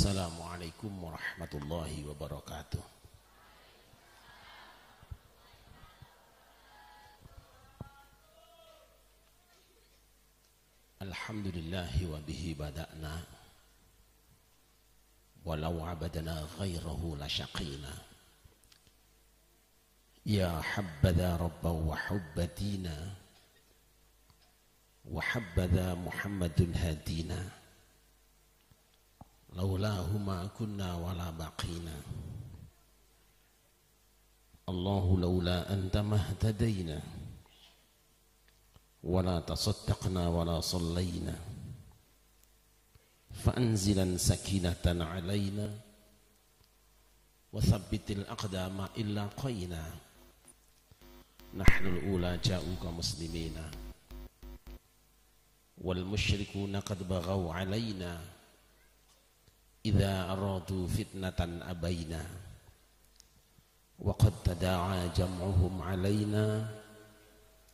Assalamualaikum warahmatullahi wabarakatuh. Alhamdulillahi wa bihi bada'na walau abadana ghairahu la syaqina. Ya habbadha rabba wa hubbatina wa habbadha Muhammadun hadina. Laulahuma kunna wala baqina. Allahu laula anta mahtadayna wala tasaddaqna wala sallayna. Fa'anzilan sakinatan alayna wa thabbitil aqdama illa qayna. Nahnul ula ja'uka muslimina wal musyrikuna qad baghaw alayna. Idza aradu fitnatan abayna wa qad tada'a jam'uhum alayna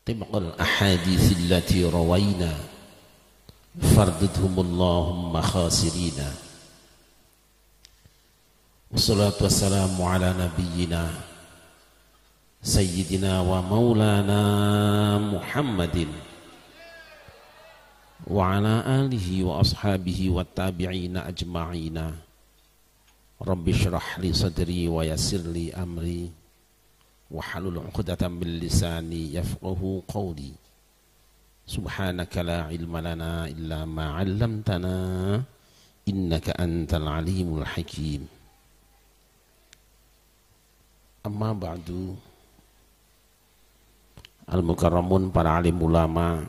tibqal ahadits allati rawayna fardidhum Allahumma khasirina. Wassalatu wassalamu ala nabiyyina sayyidina wa maulana Muhammadin wa ala alihi wa ashabihi wa tabi'ina ajma'ina. Rabbi syrah li sadri wa yassir li amri wa halul 'uqdatam min lisani yafqahu qawli. Subhanaka la ilma lana illa ma 'allamtana innaka antal alimul hakim. Amma ba'du. Al-mukarramun, para alim ulama,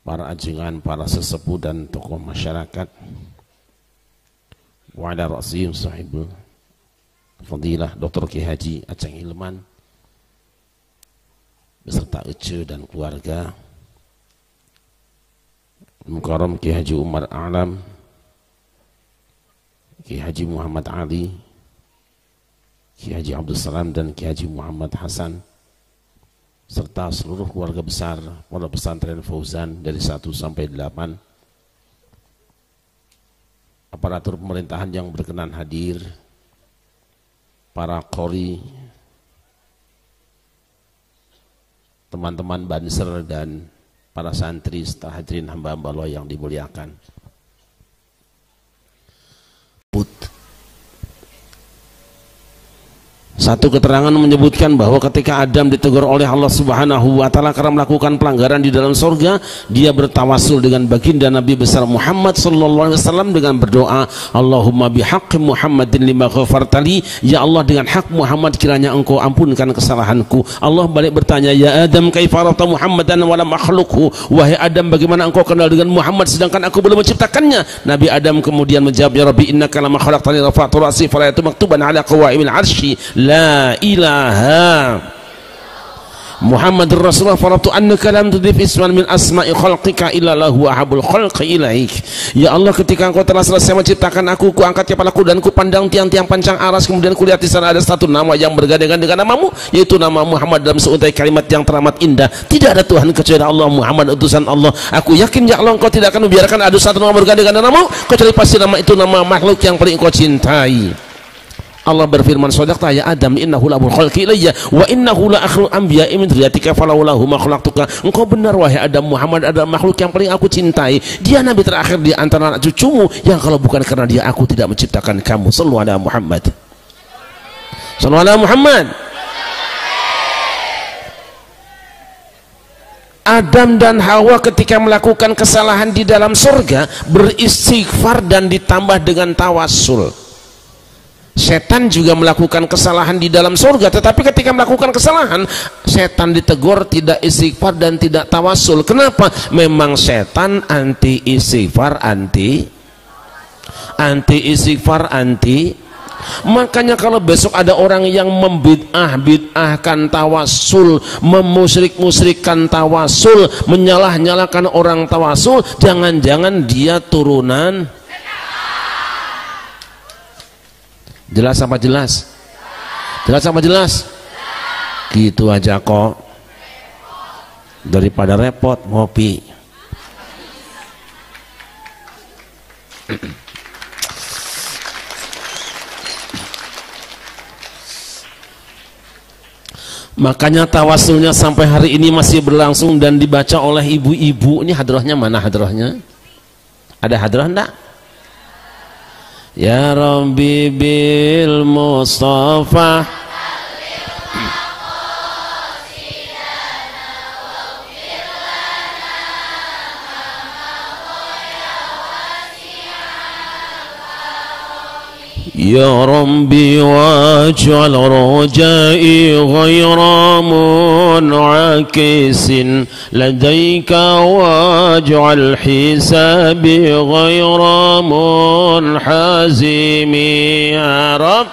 para ajengan, para sesepuh dan tokoh masyarakat, wa ala ra'sihim sahibul fadilah Dr. Ki Haji Aceng Hilman beserta Ece dan keluarga, Mukarram Ki Haji Umar A'lam, Ki Haji Muhammad Ali, Ki Haji Abdul Salam dan Ki Haji Muhammad Hasan, serta seluruh keluarga besar Pondok Pesantren Fauzan dari 1 sampai 8, aparatur pemerintahan yang berkenan hadir, para qori, teman-teman banser dan para santri serta hadirin hamba-hamba Allah yang dimuliakan. Satu keterangan menyebutkan bahwa ketika Adam ditegur oleh Allah Subhanahu wa taala karena melakukan pelanggaran di dalam surga, dia bertawasul dengan baginda Nabi besar Muhammad sallallahu alaihi wasallam dengan berdoa, Allahumma bihaqqi Muhammadin lima ghafartali, ya Allah dengan hak Muhammad kiranya engkau ampunkan kesalahanku. Allah balik bertanya, ya Adam kaifa arafta Muhammadan wa lam akhluqhu, wahai Adam bagaimana engkau kenal dengan Muhammad sedangkan aku belum menciptakannya. Nabi Adam kemudian menjawab, ya Rabbi innaka lama khalaqtani rafa'tu ra'si fala maktuban ala qawaimil 'arsy la ilaha Muhammadur Rasulullah faratu annaka lam tudhif isman min asma'i khalqika illa lahu ahabul khalqi ilaik. Ya Allah, ketika engkau telah selesai menciptakan aku, ku angkat kepalaku dan ku pandang tiang-tiang pancang aras, kemudian kulihat di sana ada satu nama yang bergandengan dengan namamu, yaitu nama Muhammad dalam seuntai kalimat yang teramat indah. Tidak ada Tuhan kecuali Allah, Muhammad utusan Allah. Aku yakin ya Allah engkau tidak akan membiarkan ada satu nama bergandengan dengan namamu kecuali pasti nama itu nama makhluk yang paling engkau cintai. Allah berfirman, sadaqta ya Adam innahu la khalqi ilayya wa innahu la akhlu anbiya'i min dzurriyyatika falaulahu ma khalaqtuka. Engkau benar wahai Adam, Muhammad adalah makhluk yang paling aku cintai. Dia nabi terakhir di antara anak cucumu yang kalau bukan karena dia aku tidak menciptakan kamu. Sallu ala Muhammad. Sallu ala Muhammad. Adam dan Hawa ketika melakukan kesalahan di dalam surga beristighfar dan ditambah dengan tawasul. Setan juga melakukan kesalahan di dalam surga, tetapi ketika melakukan kesalahan setan ditegur, tidak istighfar dan tidak tawasul. Kenapa? Memang setan anti istighfar, anti istighfar, anti. Makanya kalau besok ada orang yang membid'ahkan tawasul, memusyrik-musyrikkan tawasul, menyalah-nyalahkan orang tawasul, jangan-jangan dia turunan. Jelas apa jelas? Jelas apa jelas? Gitu aja kok. Daripada repot ngopi. Makanya tawasulnya sampai hari ini masih berlangsung dan dibaca oleh ibu-ibu. Ini hadrahnya mana hadrahnya? Ada hadrah enggak? Ya Rabbi bil Mustafa يا ربي واجعل رجائي غير منعكس لديك واجعل حسابي غير منحزم يا رب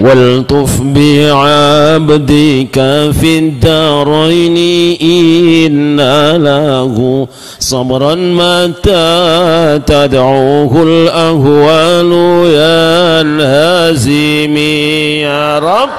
والطف بعبدك في الدارين إن له صبرا متى تدعوه الأهوال ينهزم يا رب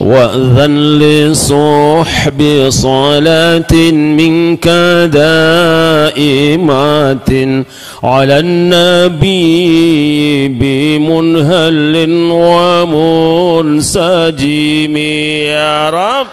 وأذن لصحب صلاة منك دائمات على النبي بمنهل ومنسجم يا رب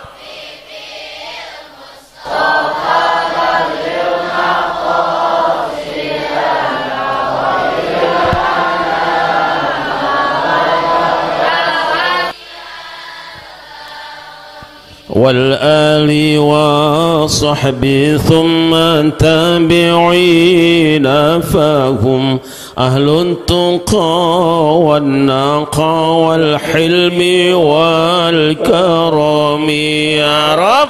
والآل وصحبه ثم تابعين فهم أهل التقى والنقى والحلم والكرم يا رب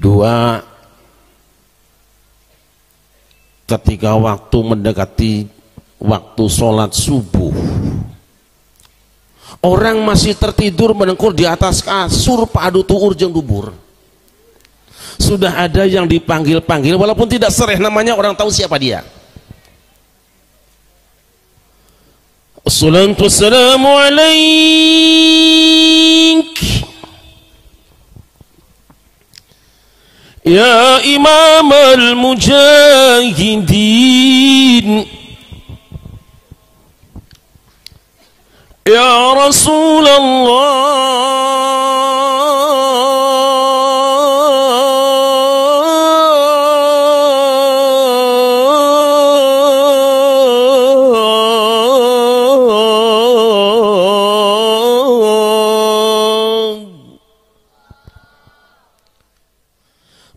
Dua, ketika waktu mendekati waktu sholat subuh, orang masih tertidur mendengkur di atas kasur padu tuur jeung dubur. Sudah ada yang dipanggil-panggil walaupun tidak sereh namanya, orang tahu siapa dia. Assalatu wassalamu alaik Ya Imam al-Mujahidin Ya Rasulullah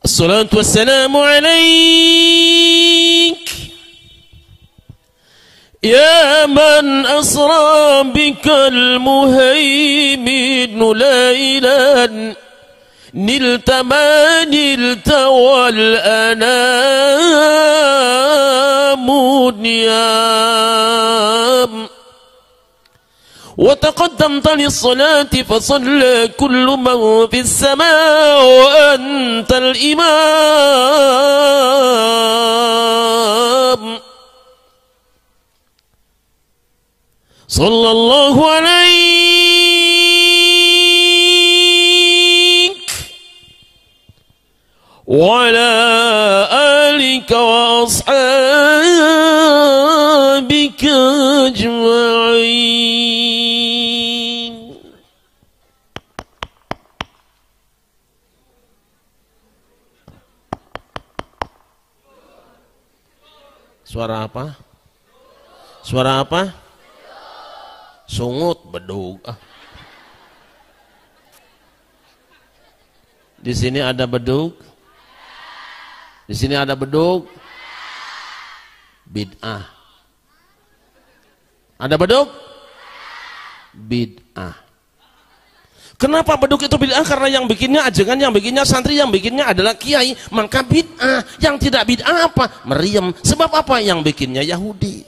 Assalatu wassalamu alaik Ya man asra bikal muhaimin laylan nilta ma nilta wal anamu niyam وتقدمت للصلاة فصلى كل من في السماء وأنت الإمام صلى الله عليك وعلى آلك وأصحابك أجمعين. Suara apa? Suara apa? Sungut, bedug. Di sini ada bedug. Di sini ada bedug. Bid'ah. Ada bedug? Bid'ah. Kenapa beduk itu bid'ah? Karena yang bikinnya ajengan, yang bikinnya santri, yang bikinnya adalah kiai. Maka bid'ah. Yang tidak bid'ah apa? Meriam. Sebab apa? Yang bikinnya Yahudi.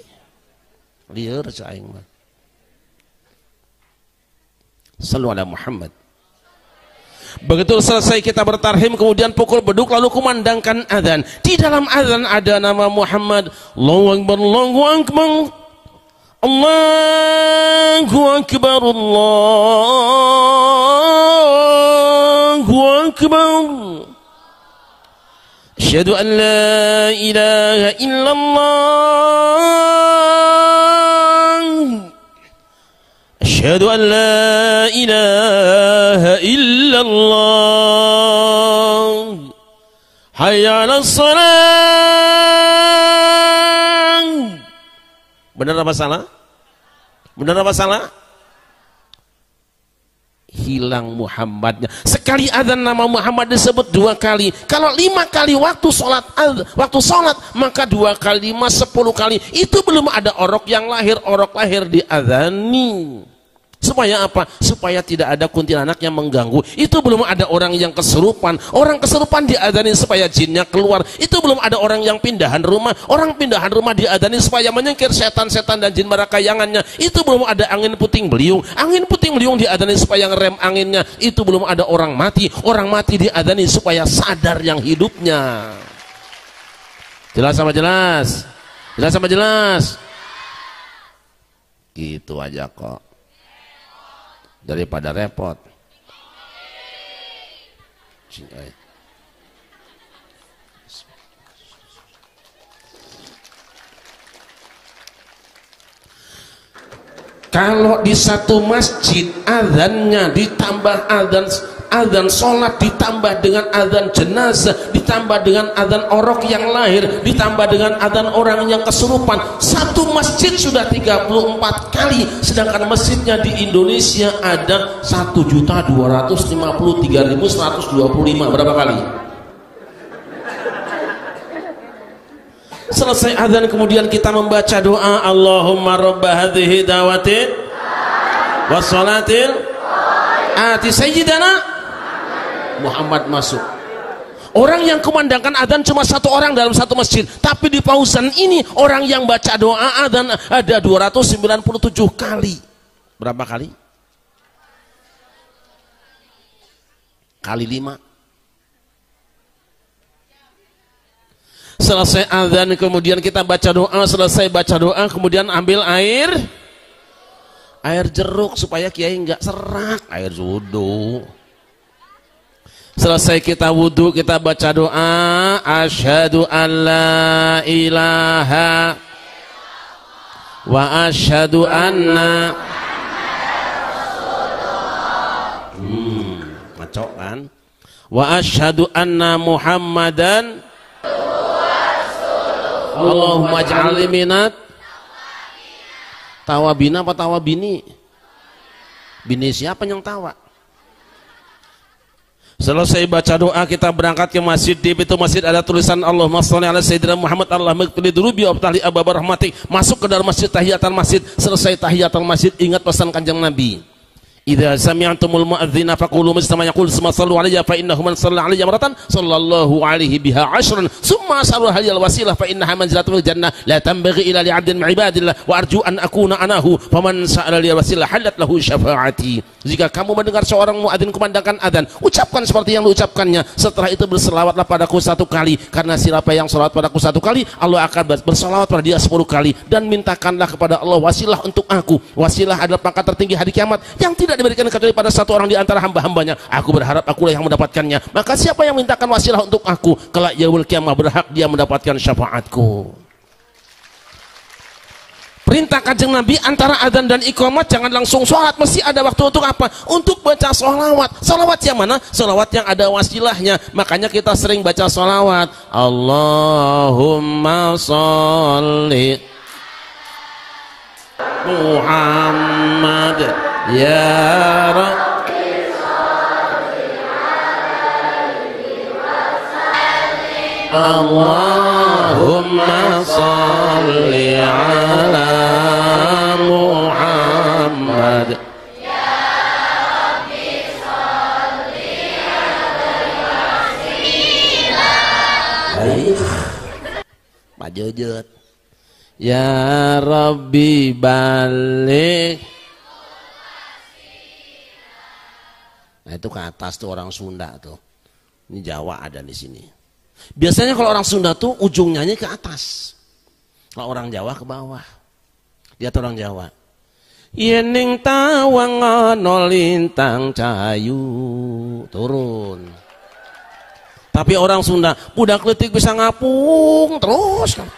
Liar saing mah. Sallu ala Muhammad. Begitu selesai kita bertarhim, kemudian pukul beduk, lalu kumandangkan adzan. Di dalam adzan ada nama Muhammad. Allahu Akbar, Allahu Akbar, Allahu Akbar, Allahu Akbar. Asyhadu an la ilaha illallah. Asyhadu an la ilaha illallah. Hayya 'alas shalah. Benar apa salah? Benar apa salah? Hilang Muhammadnya. Sekali adzan nama Muhammad disebut 2 kali. Kalau 5 kali waktu sholat, maka 2 kali 5, 10 kali. Itu belum ada orok yang lahir. Orok lahir diadzani. Supaya apa? Supaya tidak ada kuntilanak yang mengganggu. Itu belum ada orang yang kesurupan. Orang kesurupan diadzani supaya jinnya keluar. Itu belum ada orang yang pindahan rumah. Orang pindahan rumah diadzani supaya menyingkir setan-setan dan jin marakayangannya. Itu belum ada angin puting beliung. Angin puting beliung diadzani supaya ngerem anginnya. Itu belum ada orang mati. Orang mati diadzani supaya sadar yang hidupnya. Jelas sama jelas? Jelas sama jelas? Gitu aja kok. Daripada repot. Kalau di satu masjid adzannya ditambah adzan sholat, ditambah dengan adzan jenazah, ditambah dengan adzan orok yang lahir, ditambah dengan adzan orang yang kesurupan, satu masjid sudah 34 kali. Sedangkan masjidnya di Indonesia ada 1.253.125. Berapa kali? Selesai adzan kemudian kita membaca doa, Allahumma rabba hadhihi da'wati wassalatil ati sayyidana Muhammad masuk. Orang yang kumandangkan adzan cuma 1 orang dalam satu masjid, tapi di Fauzan ini orang yang baca doa adzan ada 297 kali. Berapa kali? Kali 5. Selesai adzan kemudian kita baca doa, selesai baca doa kemudian ambil air jeruk supaya kiai enggak serak, air wudu. Selesai kita wudu, kita baca doa, asyhadu an la ilaha wa asyhadu anna ngaco kan? Wa asyhadu anna Muhammadan Allahumma ij'alni minat tawabina apa tawabini? Bini siapa yang tawa? Selesai baca doa kita berangkat ke masjid. Di pintu masjid ada tulisan Allahumma sholli ala sayyidina Muhammad Allahumma ighfir li dzunubi wa aftah li abwaab rahmatik. Masuk ke dalam masjid, tahiyatan masjid. Selesai tahiyatan masjid ingat pesan Kanjeng Nabi. Idza sami'tumul mu'adzina faqulu misla ma yaqul summa shallu alayya fa innahu man shalla alayya maratan sallallahu alaihi biha 10 summa salu halil wasilah fa innaha manzilatul jannah la tanbaghi ila li 'abdin min ibadillah wa arju an akuna anahu faman sa'ala li wasilah halat lahu syafaati. Jika kamu mendengar seorang muadzin kumandangkan adzan, ucapkan seperti yang diucapkannya. Setelah itu berselawatlah padaku 1 kali, karena siapa yang selawat padaku 1 kali, Allah akan berselawat pada dia 10 kali. Dan mintakanlah kepada Allah wasilah untuk aku. Wasilah adalah pangkat tertinggi hari kiamat yang tidak diberikan kecuali pada 1 orang di antara hamba-hambanya. Aku berharap akulah yang mendapatkannya. Maka siapa yang mintakan wasilah untuk aku, kelak yaumul kiamah berhak dia mendapatkan syafaatku. Perintah Kanjeng Nabi antara adzan dan iqamat jangan langsung sholat, mesti ada waktu untuk apa? Untuk baca sholawat. Sholawat yang mana? Sholawat yang ada wasilahnya. Makanya kita sering baca sholawat. Allahumma sholli Muhammad ya Rabbi Allahumma sholli ala Muhammad ya Rabbi ngajejet. Ya Rabbi balik. Nah itu ke atas tuh orang Sunda tuh. Ini Jawa ada di sini. Biasanya kalau orang Sunda tuh ujungnya ke atas. Kalau orang Jawa ke bawah. Dia tuh orang Jawa. Yening tawang ana lintang cahayu, turun. Tapi orang Sunda budak leutik bisa ngapung terus kan.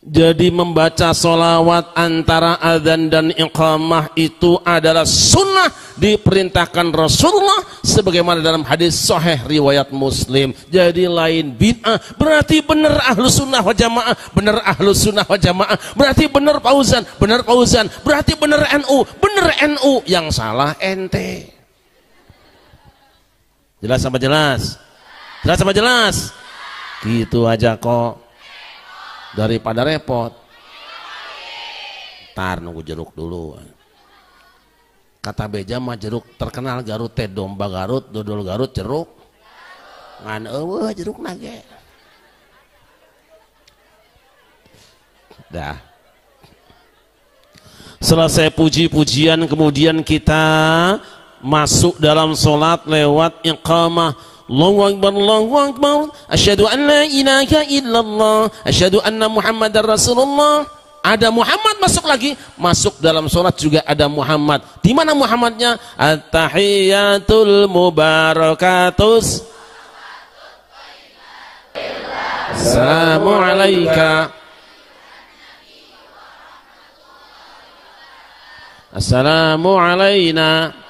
Jadi membaca sholawat antara adzan dan iqamah itu adalah sunnah, diperintahkan Rasulullah sebagaimana dalam hadis sahih riwayat Muslim. Jadi lain bid'ah, berarti benar ahlu sunnah wal jamaah, benar ahlu sunnah wal jamaah, berarti benar Fauzan, berarti benar NU, yang salah ente. Jelas apa jelas? Jelas apa jelas? Gitu aja kok. Daripada repot, tar nunggu jeruk dulu. Kata beja mah jeruk terkenal Garut teh, domba Garut, dodol Garut, jeruk ngan eueuh jeruk nage. Dah. Selesai puji-pujian kemudian kita masuk dalam sholat lewat iqamah. Allahu Akbar, Allahu Akbar, asyhadu an la ilaha illallah, asyhadu anna Muhammadar Rasulullah. Ada Muhammad masuk lagi, masuk dalam sholat juga ada Muhammad. Di mana Muhammadnya? At-tahiyatul mubarakatus, assalamu alaika, assalamu alaina,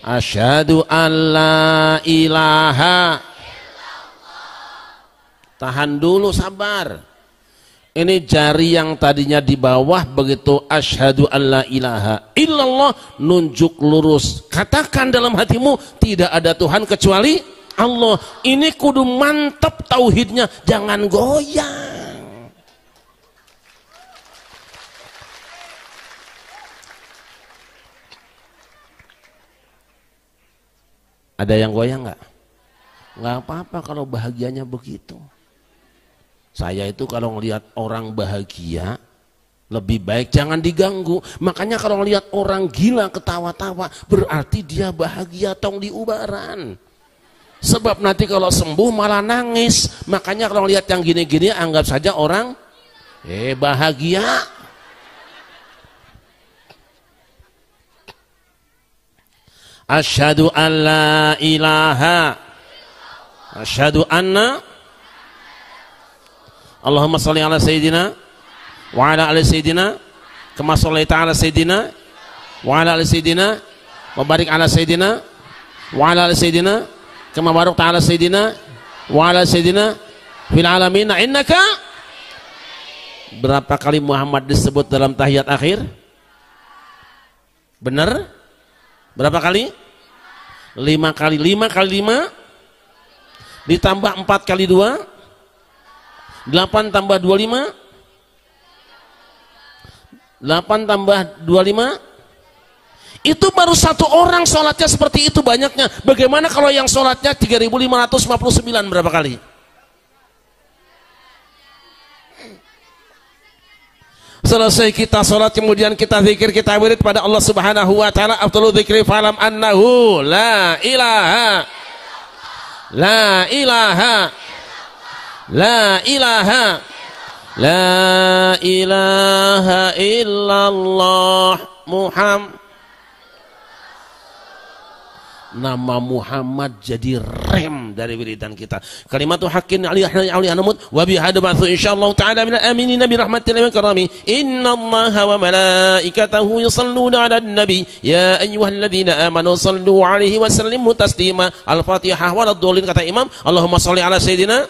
asyhadu an la ilaha. Tahan dulu, sabar. Ini jari yang tadinya di bawah, begitu asyhadu an la ilaha illallah nunjuk lurus. Katakan dalam hatimu tidak ada Tuhan kecuali Allah. Ini kudu mantap tauhidnya, jangan goyang. Ada yang goyang nggak? Nggak apa-apa kalau bahagianya begitu. Saya itu kalau ngelihat orang bahagia, lebih baik jangan diganggu. Makanya kalau ngelihat orang gila ketawa-tawa, berarti dia bahagia, tong diubaran. Sebab nanti kalau sembuh malah nangis. Makanya kalau ngelihat yang gini-gini, anggap saja orang bahagia. Asyhadu an la ilaha, asyhadu anna, Allahumma sholli ala sayyidina wa ala ali sayyidina kama shallaita ala sayyidina wa ala ali sayyidina wa barik ala sayyidina wa ala ali sayyidina kama barakta ala sayyidina wa ala sayyidina fil alamin innaka. Berapa kali Muhammad disebut dalam tahiyat akhir? Benar? Berapa kali? 5 kali. 5 kali 5 ditambah 4 kali 2, 8 tambah 25, 8 tambah 25, itu baru satu orang sholatnya seperti itu banyaknya. Bagaimana kalau yang sholatnya 3559 berapa kali? Selesai kita sholat, kemudian kita zikir, kita wirid pada Allah Subhanahu wa ta'ala. Afdalu dzikri falam annahu la ilaha, la ilaha, la ilaha, la ilaha illallah Muhammad. Nama Muhammad jadi rem dari wiridan kita. Kalimatu haqqin aliyah namut wa bihadza ba'tsu insyaallah ta'ala minal aminin bi rahmatillahi wa karami. Innallaha wa malaikatahu yusalluna 'alan nabi ya ayyuhalladzina amanu sallu 'alaihi wa sallimu taslima. Al-Fatihah wa ad-dallin, kata Imam. Allahumma shalli ala sayyidina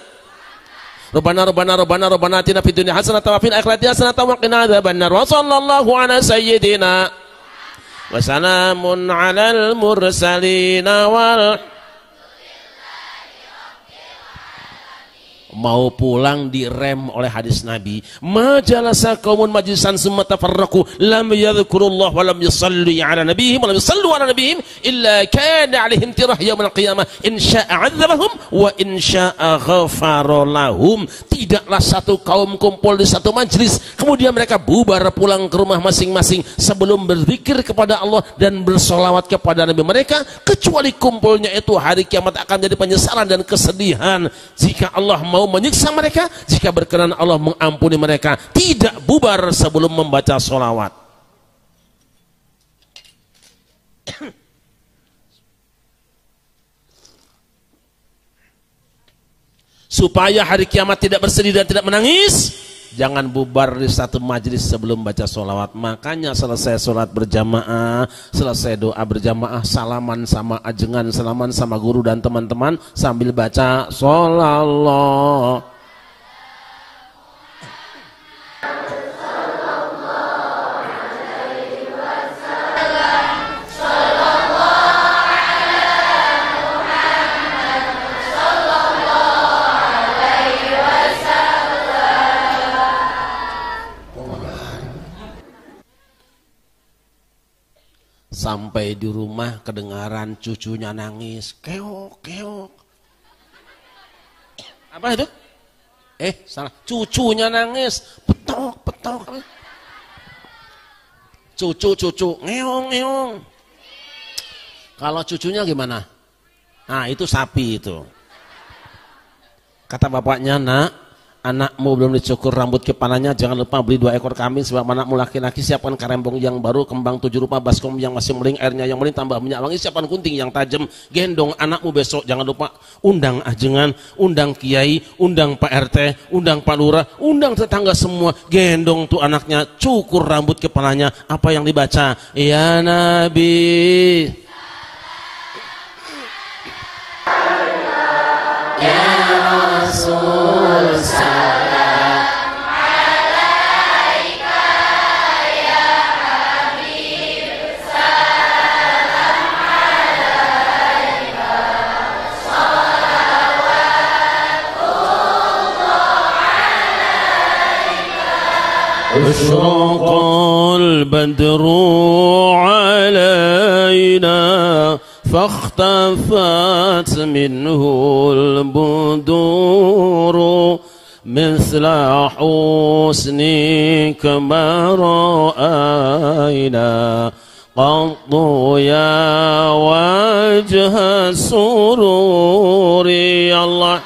Rabbana atina fid dunya hasanatan wa fil akhirati hasanatan wa qina adzabannar. Wa sallallahu ala sayyidina wa salamun alal mursalin wal mau pulang direm oleh hadis Nabi, majalasa qaumun majlisan summa tafarraqu lam yadhkurullah wa lam yusalli ala nabiyihim wa lam yusallu ala nabiyihim illa kana alaihim tirah yaumil qiyamah in syaa'a 'adzabahum wa in syaa'a ghafara lahum. Tidaklah satu kaum kumpul di satu majlis kemudian mereka bubar pulang ke rumah masing-masing sebelum berzikir kepada Allah dan bersolawat kepada Nabi mereka, kecuali kumpulnya itu hari kiamat akan jadi penyesalan dan kesedihan. Jika Allah mau menyiksa mereka, jika berkenan Allah mengampuni mereka, tidak bubar sebelum membaca sholawat. Supaya hari kiamat tidak bersedih dan tidak menangis, jangan bubar di satu majlis sebelum baca sholawat. Makanya selesai sholat berjamaah, selesai doa berjamaah, salaman sama ajengan, salaman sama guru dan teman-teman sambil baca sholallah. Sampai di rumah kedengaran cucunya nangis, keok keok. Apa itu? Salah, cucunya nangis, petok petok. Cucu ngeong ngeong. Kalau cucunya gimana? Nah itu sapi itu. Kata bapaknya, nak, anakmu belum dicukur rambut kepalanya, jangan lupa beli 2 ekor kambing sebab anakmu laki-laki, siapkan karembong yang baru, kembang 7 rupa, baskom yang masih meling, airnya yang meling, tambah minyak wangi, siapkan gunting yang tajam, gendong anakmu besok, jangan lupa undang ajengan, undang kiai, undang Pak RT, undang Pak Lurah, undang tetangga semua, gendong tuh anaknya, cukur rambut kepalanya. Apa yang dibaca? Ya Nabi, ya Rasul, salam alaika ya Habib, salam alaika, salawatullah alaika. Ushraqal badru alaina فاختفت منه البدور مثل حسنك ما رأينا قط يا وجه السرور. يا الله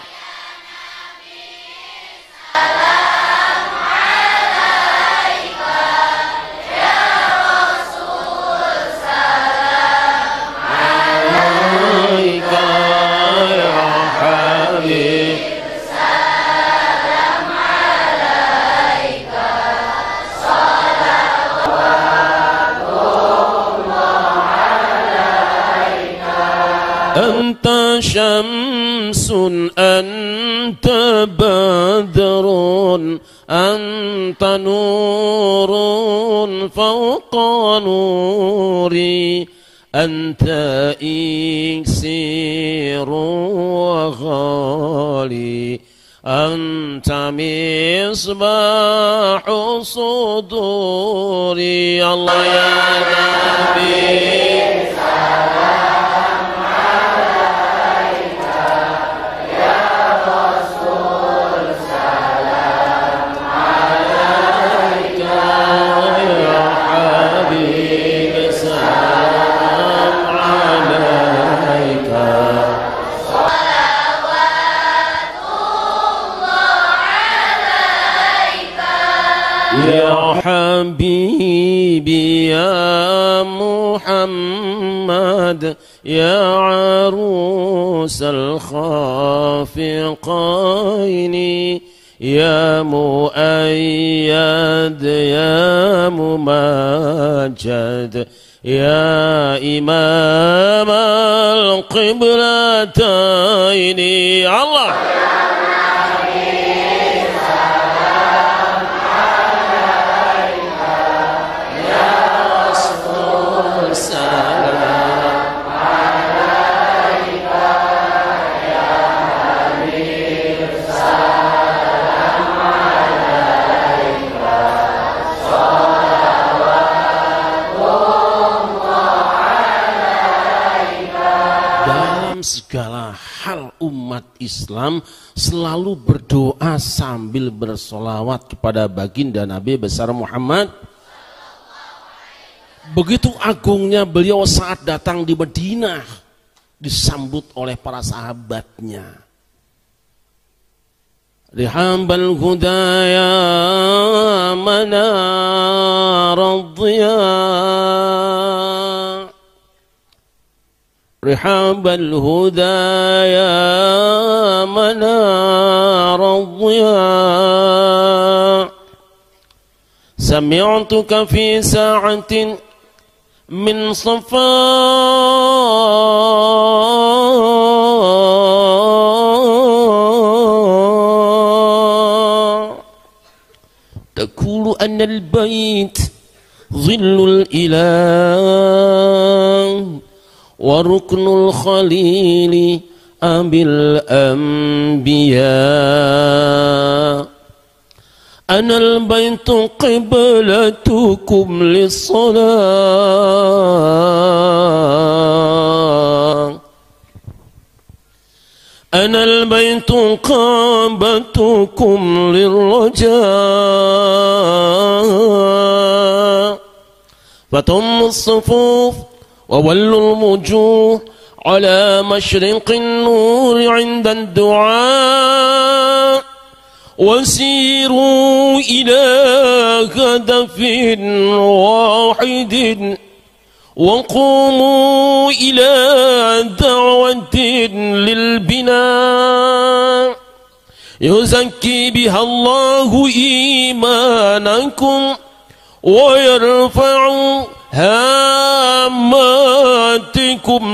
أنت شمس أنت بدر أنت نور فوق نوري أنت إكسير وغالي أنت مصباح صدوري. الله يا نبي حبيبي يا محمد يا عروس الخافقين يا مؤيد يا ممجد يا إمام القبلتين. الله Salam hal umat Islam selalu berdoa sambil bersolawat kepada baginda Nabi besar Muhammad. Begitu agungnya beliau saat datang di Madinah, disambut oleh para sahabatnya. Rihambal huda ya manar ad-dhiya, Rihambal huda ya manar ad-dhiya, sami'tuka fi sa'atin min safa تقول أن البيت ظل الإله وركن الخليل أبي الأنبياء أنا البيت قبلتكم للصلاة أنا البيت قابتكم للرجاء فتم الصفوف وولوا الوجوه على مشرق النور عند الدعاء وسيروا إلى هدف واحد وقوموا إلى دعوة للبناء يزكي بها الله إيمانكم ويرفع هاماتكم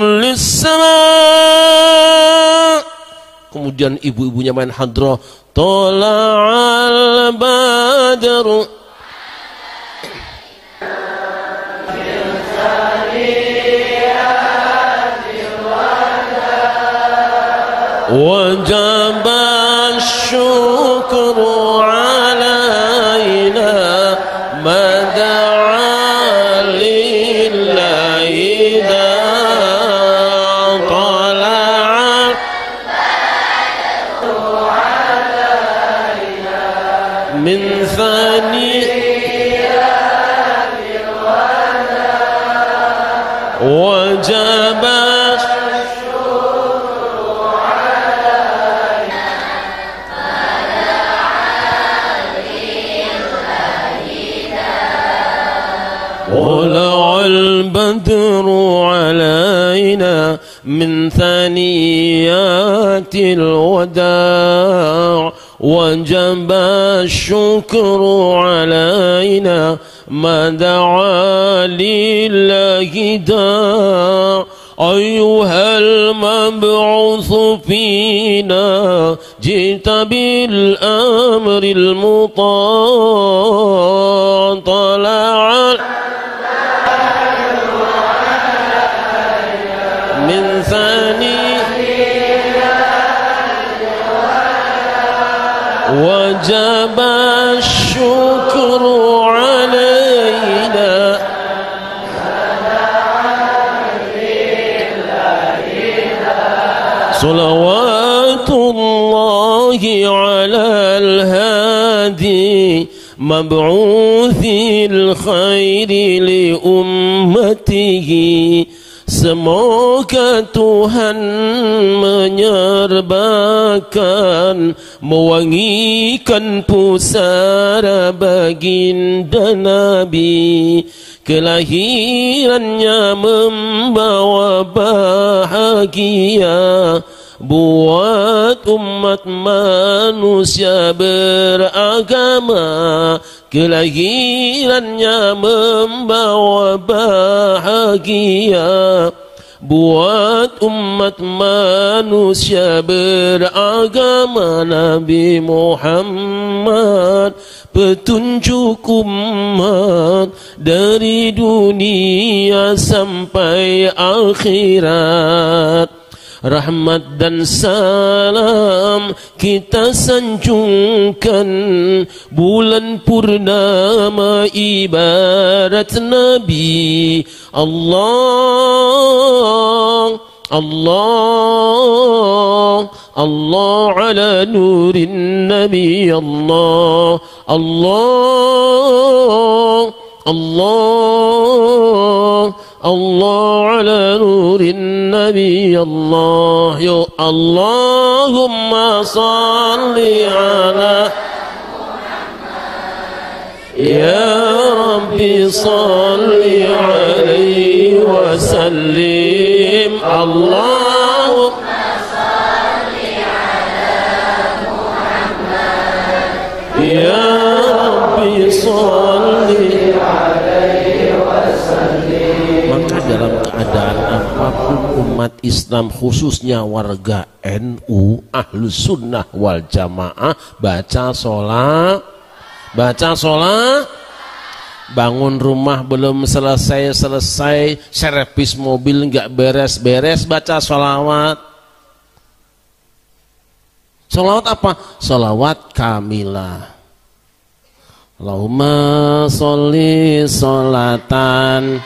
للسماء. Kemudian ibu-ibunya main hadrah, Tola'al badru وجب الشكر علينا ما دعا لله إذا طلع من ثنيات وجب طلع البدر علينا من ثنيات الوداع وجب الشكر علينا ما دعا لله داع أيها المبعوث فينا جئت بالأمر المطاع طلع من ثاني وجب الشكر علينا صلوات الله على الهادي مبعوث الخير لأمته. Semoga Tuhan menyerbakan, mewangikan pusara baginda Nabi. Kelahirannya membawa bahagia buat umat manusia beragama. Kelahirannya membawa bahagia buat umat manusia beragama. Nabi Muhammad petunjuk umat dari dunia sampai akhirat. Rahmat dan salam kita sanjungkan, bulan purnama ibarat Nabi. Allah Allah Allah ala nurin nabi Allah Allah Allah Allah ala nurin nabi Allah. Yo Allahumma salli ala ya Rabbi salli alaihi wa sallim. Allahumma salli ala Muhammad ya Rabbi salli alaihi wa sallim. Maka dalam keadaan apapun umat Islam khususnya warga NU Ahlus Sunnah wal Jamaah baca sholat, bangun rumah belum selesai, servis mobil nggak beres-beres, baca sholawat. Sholawat apa? Sholawat kamilah. Allahumma sholli sholatan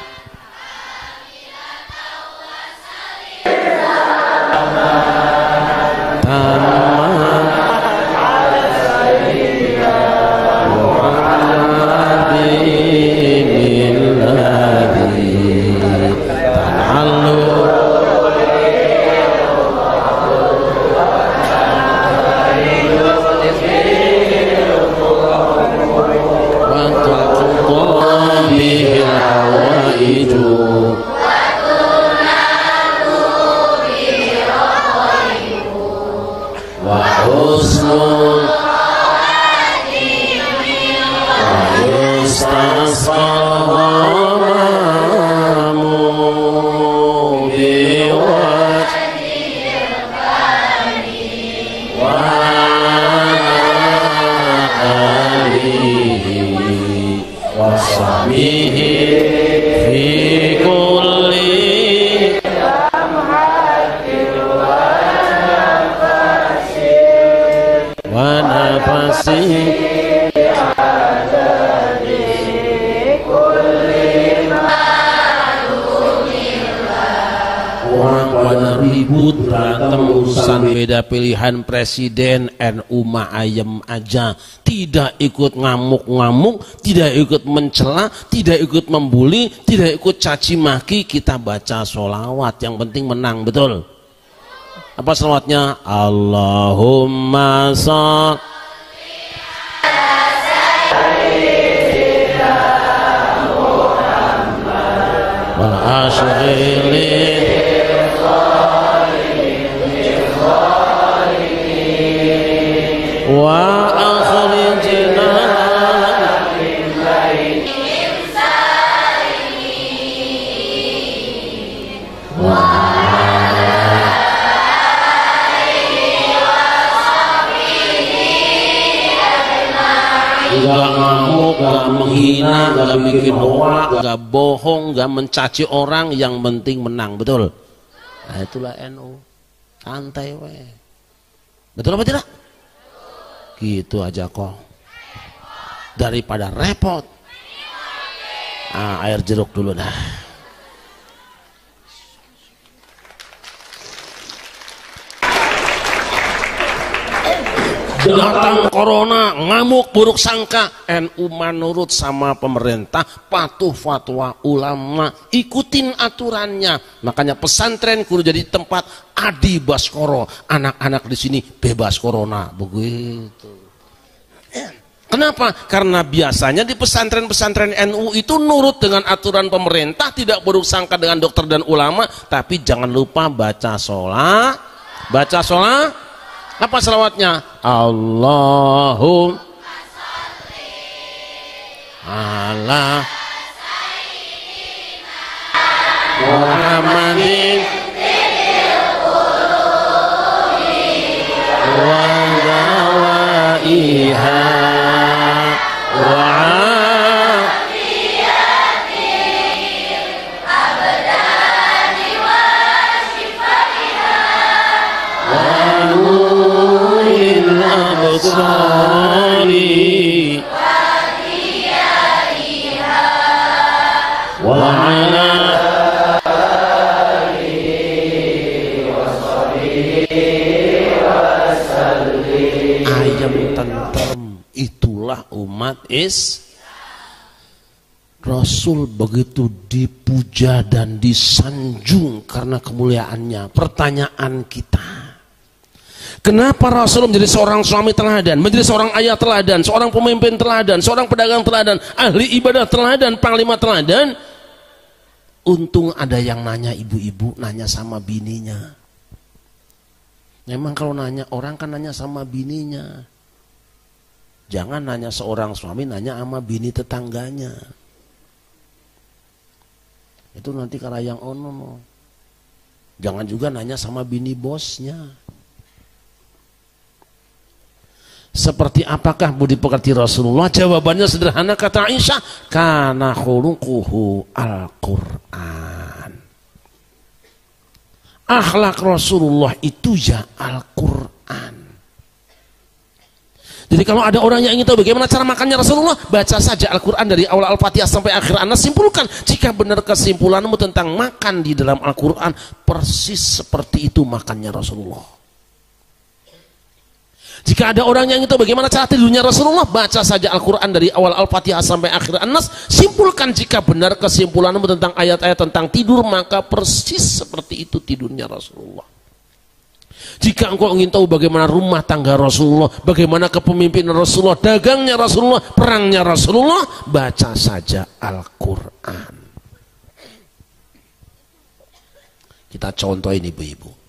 beda pilihan presiden, NU mah ayem aja, tidak ikut ngamuk-ngamuk, tidak ikut mencela, tidak ikut membuli, tidak ikut caci maki. Kita baca sholawat, yang penting menang, betul? Apa sholawatnya? Allahumma sholli wa ashghili wa akhrijna min bainihim salimin wa gak ngamuk, gak menghina, gak bikin hoak, gak bohong, gak mencaci orang, yang penting menang, betul? Nah itulah NU, santai weh, betul apa tidak? Gitu aja kok, daripada repot. Air jeruk dulu dah. Datang corona, ngamuk, buruk sangka, NU menurut sama pemerintah, patuh fatwa ulama, ikutin aturannya. Makanya pesantren kudu jadi tempat adi baskoro, anak-anak di sini bebas corona, begitu. Kenapa? Karena biasanya di pesantren-pesantren NU itu nurut dengan aturan pemerintah, tidak buruk sangka dengan dokter dan ulama, tapi jangan lupa baca sholat, apa selawatnya? Allahumma ala Muhammadin wa dawaiha wa Sorry. Wa ala ayam tentrem. Itulah umat Rasul begitu dipuja dan disanjung karena kemuliaannya. Pertanyaan kita, kenapa Rasul menjadi seorang suami teladan, menjadi seorang ayah teladan, seorang pemimpin teladan, seorang pedagang teladan, ahli ibadah teladan, panglima teladan? Untung ada yang nanya ibu-ibu, nanya sama bininya. Memang kalau nanya orang kan nanya sama bininya. Jangan nanya seorang suami, nanya sama bini tetangganya. Itu nanti kalau yang ono. Jangan juga nanya sama bini bosnya. Seperti apakah budi pekerti Rasulullah? Jawabannya sederhana, kata Aisyah, kana khuluquhu Al-Quran. Akhlak Rasulullah itu ya Al-Quran. Jadi kalau ada orang yang ingin tahu bagaimana cara makannya Rasulullah, baca saja Al-Quran dari awal Al-Fatihah sampai akhir. Anda simpulkan, jika benar kesimpulanmu tentang makan di dalam Al-Quran, persis seperti itu makannya Rasulullah. Jika ada orang yang ingin tahu bagaimana cara tidurnya Rasulullah, baca saja Al-Quran dari awal Al-Fatihah sampai akhir An-Nas. Simpulkan, jika benar kesimpulanmu tentang ayat-ayat tentang tidur, maka persis seperti itu tidurnya Rasulullah. Jika engkau ingin tahu bagaimana rumah tangga Rasulullah, bagaimana kepemimpinan Rasulullah, dagangnya Rasulullah, perangnya Rasulullah, baca saja Al-Quran. Kita contohin ibu-ibu.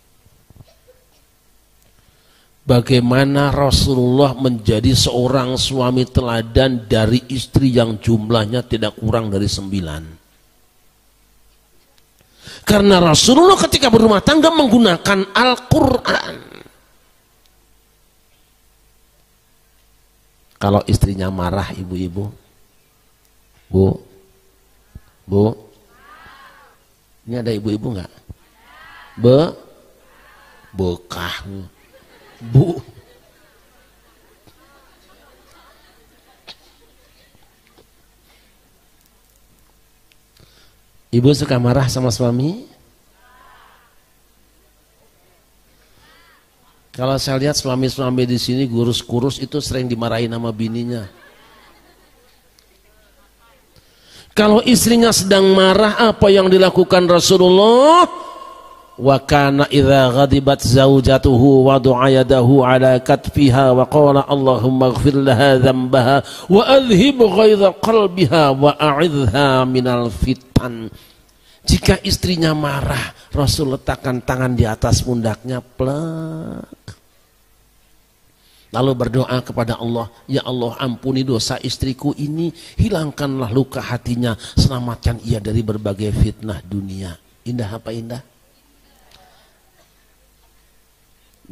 Bagaimana Rasulullah menjadi seorang suami teladan dari istri yang jumlahnya tidak kurang dari 9. Karena Rasulullah ketika berumah tangga menggunakan Al-Quran. Kalau istrinya marah, ibu-ibu, bu, ini ada ibu-ibu nggak? Bekah, bu. Ibu suka marah sama suami? Kalau saya lihat suami-suami di sini kurus-kurus itu sering dimarahin sama bininya. Kalau istrinya sedang marah, apa yang dilakukan Rasulullah? Wa kana idza ghadibat zaujatuhu wa du'a yadahu ala katfiha wa qala Allahumma ighfir laha dhanbaha wa adhhib ghaidha qalbiha wa a'idha minal fitan. Jika istrinya marah, Rasul letakkan tangan di atas pundaknya, plek. Lalu berdoa kepada Allah, ya Allah, ampuni dosa istriku ini, hilangkanlah luka hatinya, selamatkan ia dari berbagai fitnah dunia. Indah apa indah?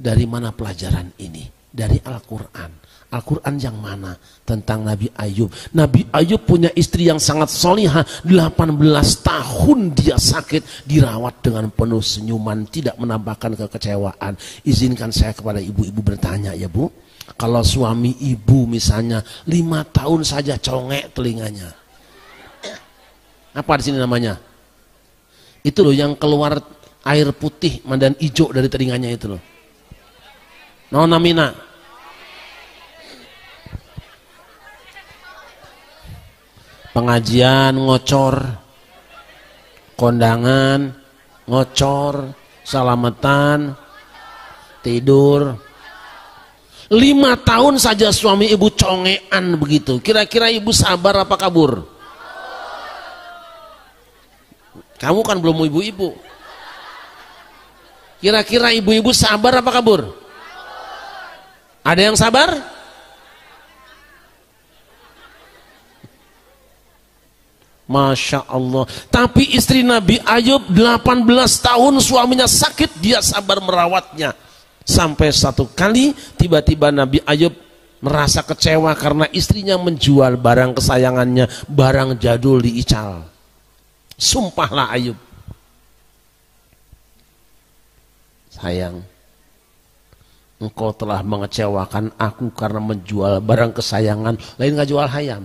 Dari mana pelajaran ini? Dari Al-Quran. Al-Quran yang mana? Tentang Nabi Ayub. Nabi Ayub punya istri yang sangat solihah. 18 tahun dia sakit, dirawat dengan penuh senyuman, tidak menambahkan kekecewaan. Izinkan saya kepada ibu-ibu bertanya, ya Bu, kalau suami ibu misalnya 5 tahun saja congek telinganya, apa di sini namanya? Itu loh yang keluar air putih dan hijau dari telinganya itu loh. Nona Mina. Pengajian ngocor, kondangan ngocor, salamatan, tidur. 5 tahun saja suami ibu congean begitu. Kira-kira ibu sabar apa kabur? Kamu kan belum ibu-ibu. Kira-kira ibu-ibu sabar apa kabur? Ada yang sabar? Masya Allah. Tapi istri Nabi Ayub 18 tahun suaminya sakit, dia sabar merawatnya. Sampai satu kali tiba-tiba Nabi Ayub merasa kecewa karena istrinya menjual barang kesayangannya, barang jadul diical. Sumpahlah Ayub, sayang, engkau telah mengecewakan aku karena menjual barang kesayangan, lain gak jual hayam.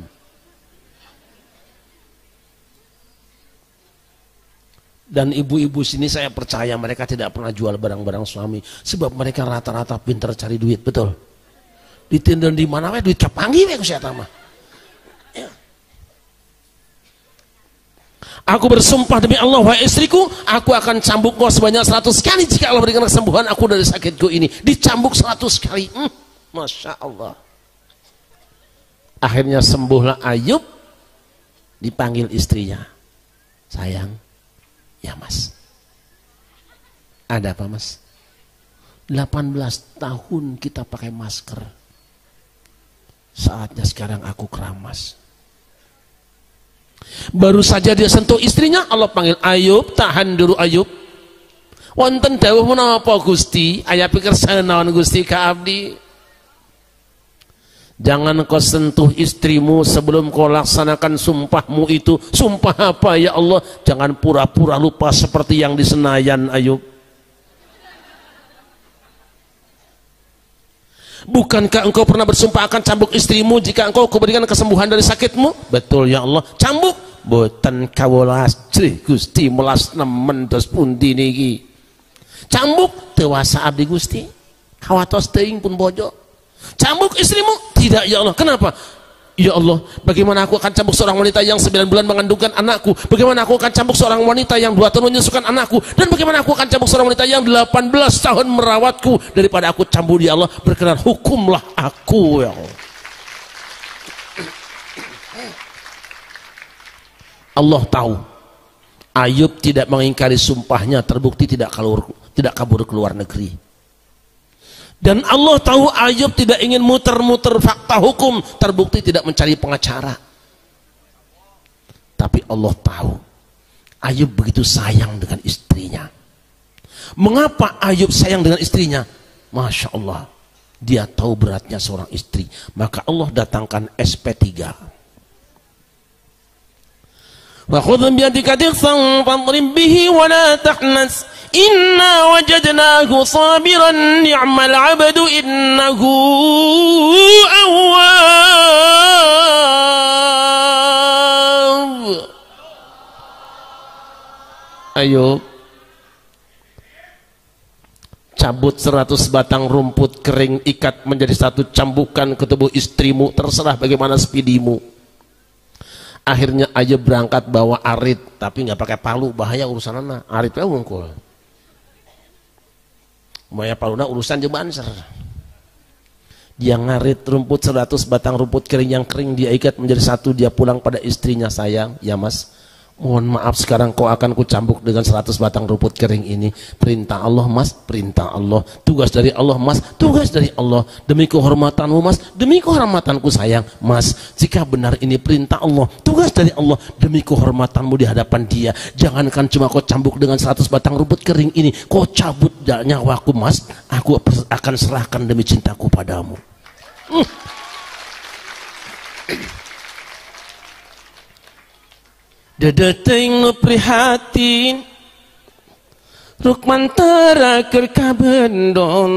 Dan ibu-ibu sini saya percaya mereka tidak pernah jual barang-barang suami, sebab mereka rata-rata pintar cari duit, betul? Ditindan di mana we duit capanggi we ku sia mah. Ya. Aku bersumpah demi Allah, wahai istriku, aku akan cambuk kau sebanyak 100 kali jika Allah berikan kesembuhan aku dari sakitku ini. Dicambuk 100 kali. Masya Allah. Akhirnya sembuhlah Ayub. Dipanggil istrinya. Sayang, ya mas. Ada apa mas? 18 tahun kita pakai masker. Saatnya sekarang aku keramas. Baru saja dia sentuh istrinya, Allah panggil Ayub, tahan dulu Ayub. Wonten dawuh menapa Gusti? Aya pikir sanaon Gusti ka abdi? Jangan kau sentuh istrimu sebelum kau laksanakan sumpahmu itu. Sumpah apa ya Allah? Jangan pura-pura lupa seperti yang di Senayan Ayub. Bukankah engkau pernah bersumpah akan cambuk istrimu jika engkau kuberikan kesembuhan dari sakitmu? Betul ya Allah. Cambuk. Boten kawula asri Gusti melas nemen dos pundi niki. Cambuk dewasa abdi Gusti. Kawatos teuing pun bojo. Cambuk istrimu? Tidak ya Allah. Kenapa? Ya Allah, bagaimana aku akan cambuk seorang wanita yang 9 bulan mengandungkan anakku? Bagaimana aku akan cambuk seorang wanita yang 2 tahun menyusukan anakku? Dan bagaimana aku akan cambuk seorang wanita yang 18 tahun merawatku? Daripada aku cambuk dia Allah, berkenan hukumlah aku ya Allah. Allah tahu Ayub tidak mengingkari sumpahnya, terbukti tidak kabur ke luar negeri. Dan Allah tahu Ayub tidak ingin muter-muter fakta hukum, terbukti tidak mencari pengacara. Tapi Allah tahu Ayub begitu sayang dengan istrinya. Mengapa Ayub sayang dengan istrinya? Masya Allah, dia tahu beratnya seorang istri. Maka Allah datangkan SP3. Wa khudh bi yadika dighfan fadrib bihi wa la tahnas. Inna wajadnahu sabiran ni'mal 'abdu innahu awwab. Ayo cabut 100 batang rumput kering, ikat menjadi 1 cambukan ke tubuh istrimu, terserah bagaimana speedimu. Akhirnya Ayub berangkat bawa arit, tapi nggak pakai palu, bahaya urusanana. Aritnya wungkul. Maya paluna urusan je banser. Dia ngarit rumput 100 batang rumput kering yang kering, dia ikat menjadi 1, dia pulang pada istrinya. Sayang, ya mas, mohon maaf sekarang kau akan kucambuk dengan 100 batang rumput kering ini. Perintah Allah mas, perintah Allah. Tugas dari Allah mas, tugas dari Allah. Demi kehormatanmu mas, demi kehormatanku sayang. Mas, jika benar ini perintah Allah, tugas dari Allah, demi kehormatanmu di hadapan dia, jangankan cuma kau cambuk dengan 100 batang rumput kering ini, kau cabut nyawaku mas, aku akan serahkan demi cintaku padamu. Dedeting prihatin Rukman terakhir kabendon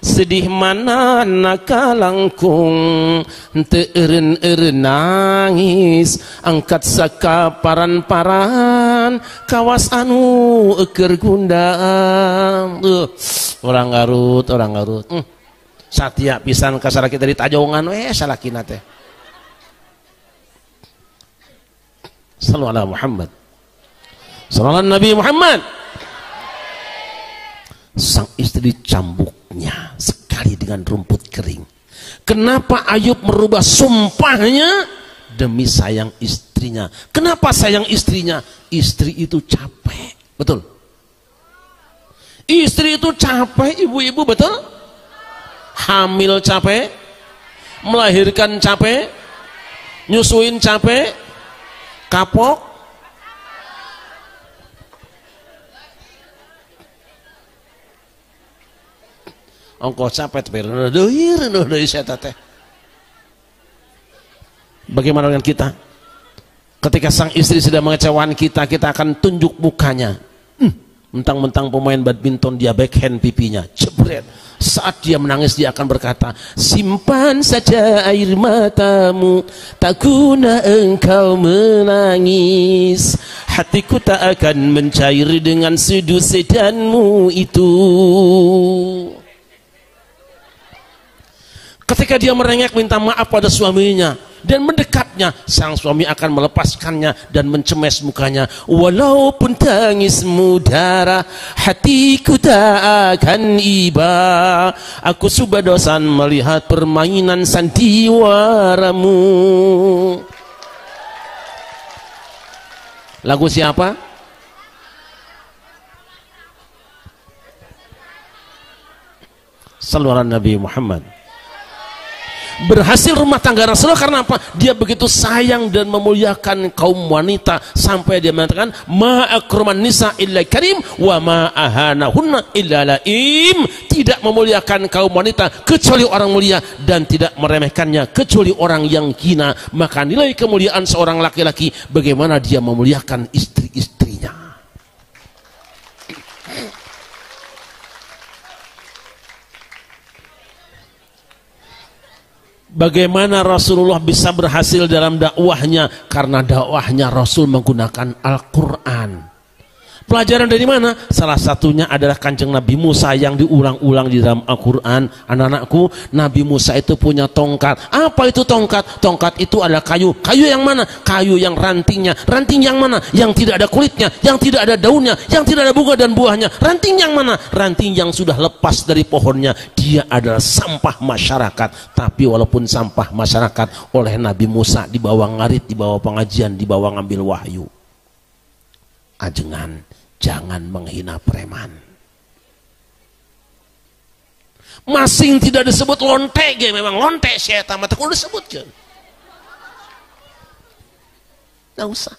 sedih mana nakalangkung teureun-eureun nangis angkat sakaparan-paran kawas anu eukeur gundam. Orang Garut satya pisan ka salaki dari Tajongan we salakina teh. Sallallahu alaihi Muhammad. Sallallahu Nabi Muhammad. Sang istri cambuknya sekali dengan rumput kering. Kenapa Ayub merubah sumpahnya? Demi sayang istrinya. Kenapa sayang istrinya? Istri itu capek. Betul? Istri itu capek, ibu-ibu, betul? Hamil capek, melahirkan capek, nyusuin capek, kapok, ongkos capek tapi bagaimana dengan kita? Ketika sang istri sudah mengecewakan kita, kita akan tunjuk mukanya. Mentang-mentang pemain badminton dia backhand pipinya, jebret. Saat dia menangis dia akan berkata, simpan saja air matamu, tak guna engkau menangis, hatiku tak akan mencair dengan seduh sedanmu itu. Ketika dia merengek minta maaf pada suaminya dan mendekatnya, sang suami akan melepaskannya dan mencemes mukanya. Walaupun tangismu darah, hatiku tak akan iba. Aku subadosan melihat permainan sandiwaramu. Lagu siapa? Saluran Nabi Muhammad. Berhasil rumah tangga Rasulullah karena apa? Dia begitu sayang dan memuliakan kaum wanita sampai dia mengatakan ma akraman nisa illa karim wa ma ahanahunna illa laim. Tidak memuliakan kaum wanita kecuali orang mulia dan tidak meremehkannya kecuali orang yang hina. Maka nilai kemuliaan seorang laki-laki bagaimana dia memuliakan istri-istrinya. Bagaimana Rasulullah bisa berhasil dalam dakwahnya? Karena dakwahnya Rasul menggunakan Al-Quran. Pelajaran dari mana? Salah satunya adalah Kanjeng Nabi Musa yang diulang-ulang di dalam Al-Quran. Anak-anakku, Nabi Musa itu punya tongkat. Apa itu tongkat? Tongkat itu adalah kayu. Kayu yang mana? Kayu yang rantingnya. Ranting yang mana? Yang tidak ada kulitnya, yang tidak ada daunnya, yang tidak ada bunga dan buahnya. Ranting yang mana? Ranting yang sudah lepas dari pohonnya. Dia adalah sampah masyarakat. Tapi walaupun sampah masyarakat, oleh Nabi Musa dibawa ngarit, dibawa pengajian, dibawa ngambil wahyu. Ajengan, jangan menghina preman. Masing tidak disebut lonte, memang lonte syaitan mata kudu disebutkan. Nggak usah.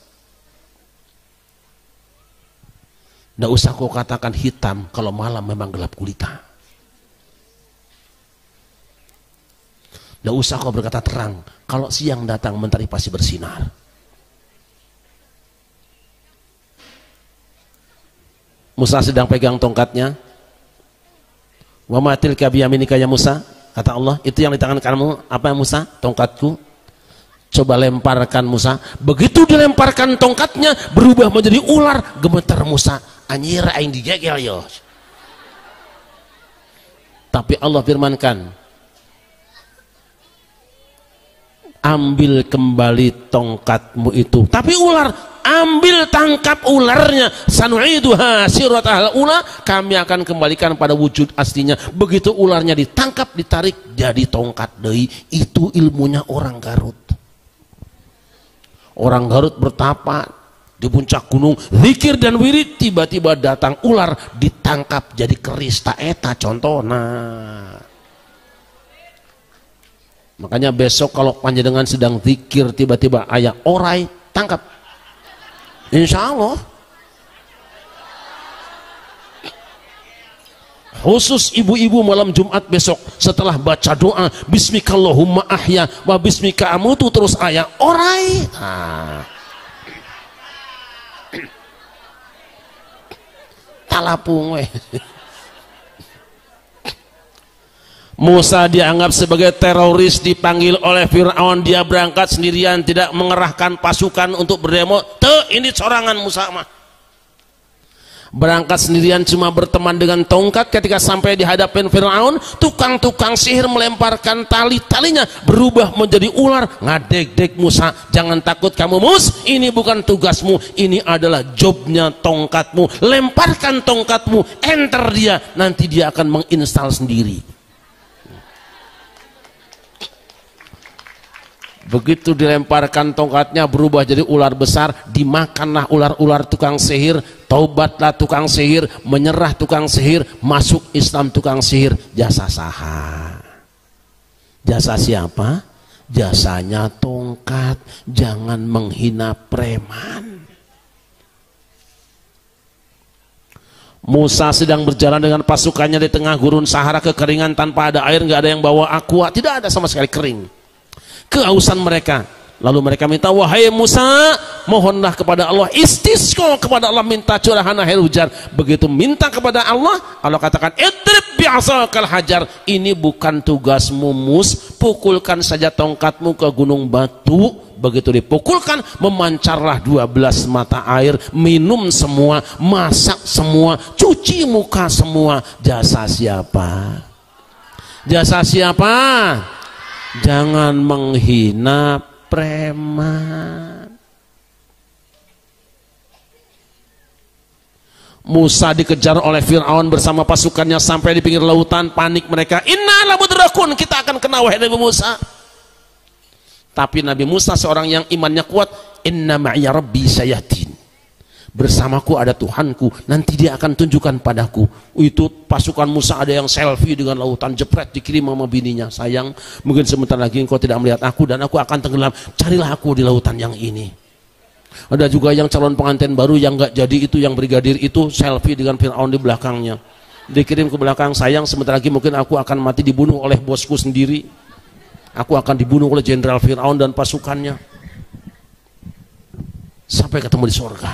Nggak usah kau katakan hitam kalau malam memang gelap gulita. Nggak usah kau berkata terang kalau siang datang mentari pasti bersinar. Musa sedang pegang tongkatnya. Wa ma tilka biyaminika ya Musa, kata Allah, itu yang di tangan kamu apa Musa? Tongkatku. Coba lemparkan Musa. Begitu dilemparkan tongkatnya berubah menjadi ular, gemetar Musa. Anjir aing digegel yo. Tapi Allah firmankan, ambil kembali tongkatmu itu. Tapi ular, ambil tangkap ularnya. Sanu'iduha siratal ula, kami akan kembalikan pada wujud aslinya. Begitu ularnya ditangkap, ditarik jadi tongkat deui. Itu ilmunya orang Garut. Orang Garut bertapa di puncak gunung, zikir dan wirid, tiba-tiba datang ular, ditangkap jadi keris. Ta eta contohna. Makanya besok kalau panjenengan sedang zikir tiba-tiba ayah orai, tangkap. Insya Allah. Khusus ibu-ibu malam Jumat besok setelah baca doa Bismikallahumma ahya wa bismika amutu, terus ayah orai. Talapung weh. Musa dianggap sebagai teroris, dipanggil oleh Fir'aun, dia berangkat sendirian, tidak mengerahkan pasukan untuk berdemo. Ini sorangan Musa mah. Berangkat sendirian cuma berteman dengan tongkat. Ketika sampai di hadapan Fir'aun, tukang-tukang sihir melemparkan tali-talinya berubah menjadi ular. Ngadek-dek Musa, jangan takut kamu Mus, ini bukan tugasmu, ini adalah jobnya tongkatmu. Lemparkan tongkatmu, enter dia, nanti dia akan menginstal sendiri. Begitu dilemparkan tongkatnya berubah jadi ular besar, dimakanlah ular-ular tukang sihir. Taubatlah tukang sihir, menyerah tukang sihir, masuk Islam tukang sihir. Jasa saha? Jasa siapa? Jasanya tongkat. Jangan menghina preman. Musa sedang berjalan dengan pasukannya di tengah gurun Sahara kekeringan, tanpa ada air, nggak ada yang bawa aqua, tidak ada sama sekali, kering. Kehausan mereka, lalu mereka minta, wahai Musa, mohonlah kepada Allah, istisqa kepada Allah, minta curahan air hujan. Begitu minta kepada Allah, Allah katakan, idrib bi'asakal hajar, ini bukan tugasmu Mus, pukulkan saja tongkatmu ke gunung batu. Begitu dipukulkan, memancarlah 12 mata air, minum semua, masak semua, cuci muka semua. Jasa siapa? Jasa siapa? Jangan menghina preman. Musa dikejar oleh Fir'aun bersama pasukannya sampai di pinggir lautan, panik mereka, inna lamudrakun, kita akan kena wahai Nabi Musa. Tapi Nabi Musa seorang yang imannya kuat, inna ma'iya rabbi sayahdin, bersamaku ada Tuhanku, nanti dia akan tunjukkan padaku. Itu pasukan Musa ada yang selfie dengan lautan, jepret dikirim sama bininya, sayang mungkin sebentar lagi engkau tidak melihat aku dan aku akan tenggelam, carilah aku di lautan yang ini. Ada juga yang calon pengantin baru yang nggak jadi, itu yang brigadir itu selfie dengan Fir'aun di belakangnya, dikirim ke belakang, sayang sebentar lagi mungkin aku akan mati dibunuh oleh bosku sendiri, aku akan dibunuh oleh jenderal Fir'aun dan pasukannya. Sampai ketemu di surga,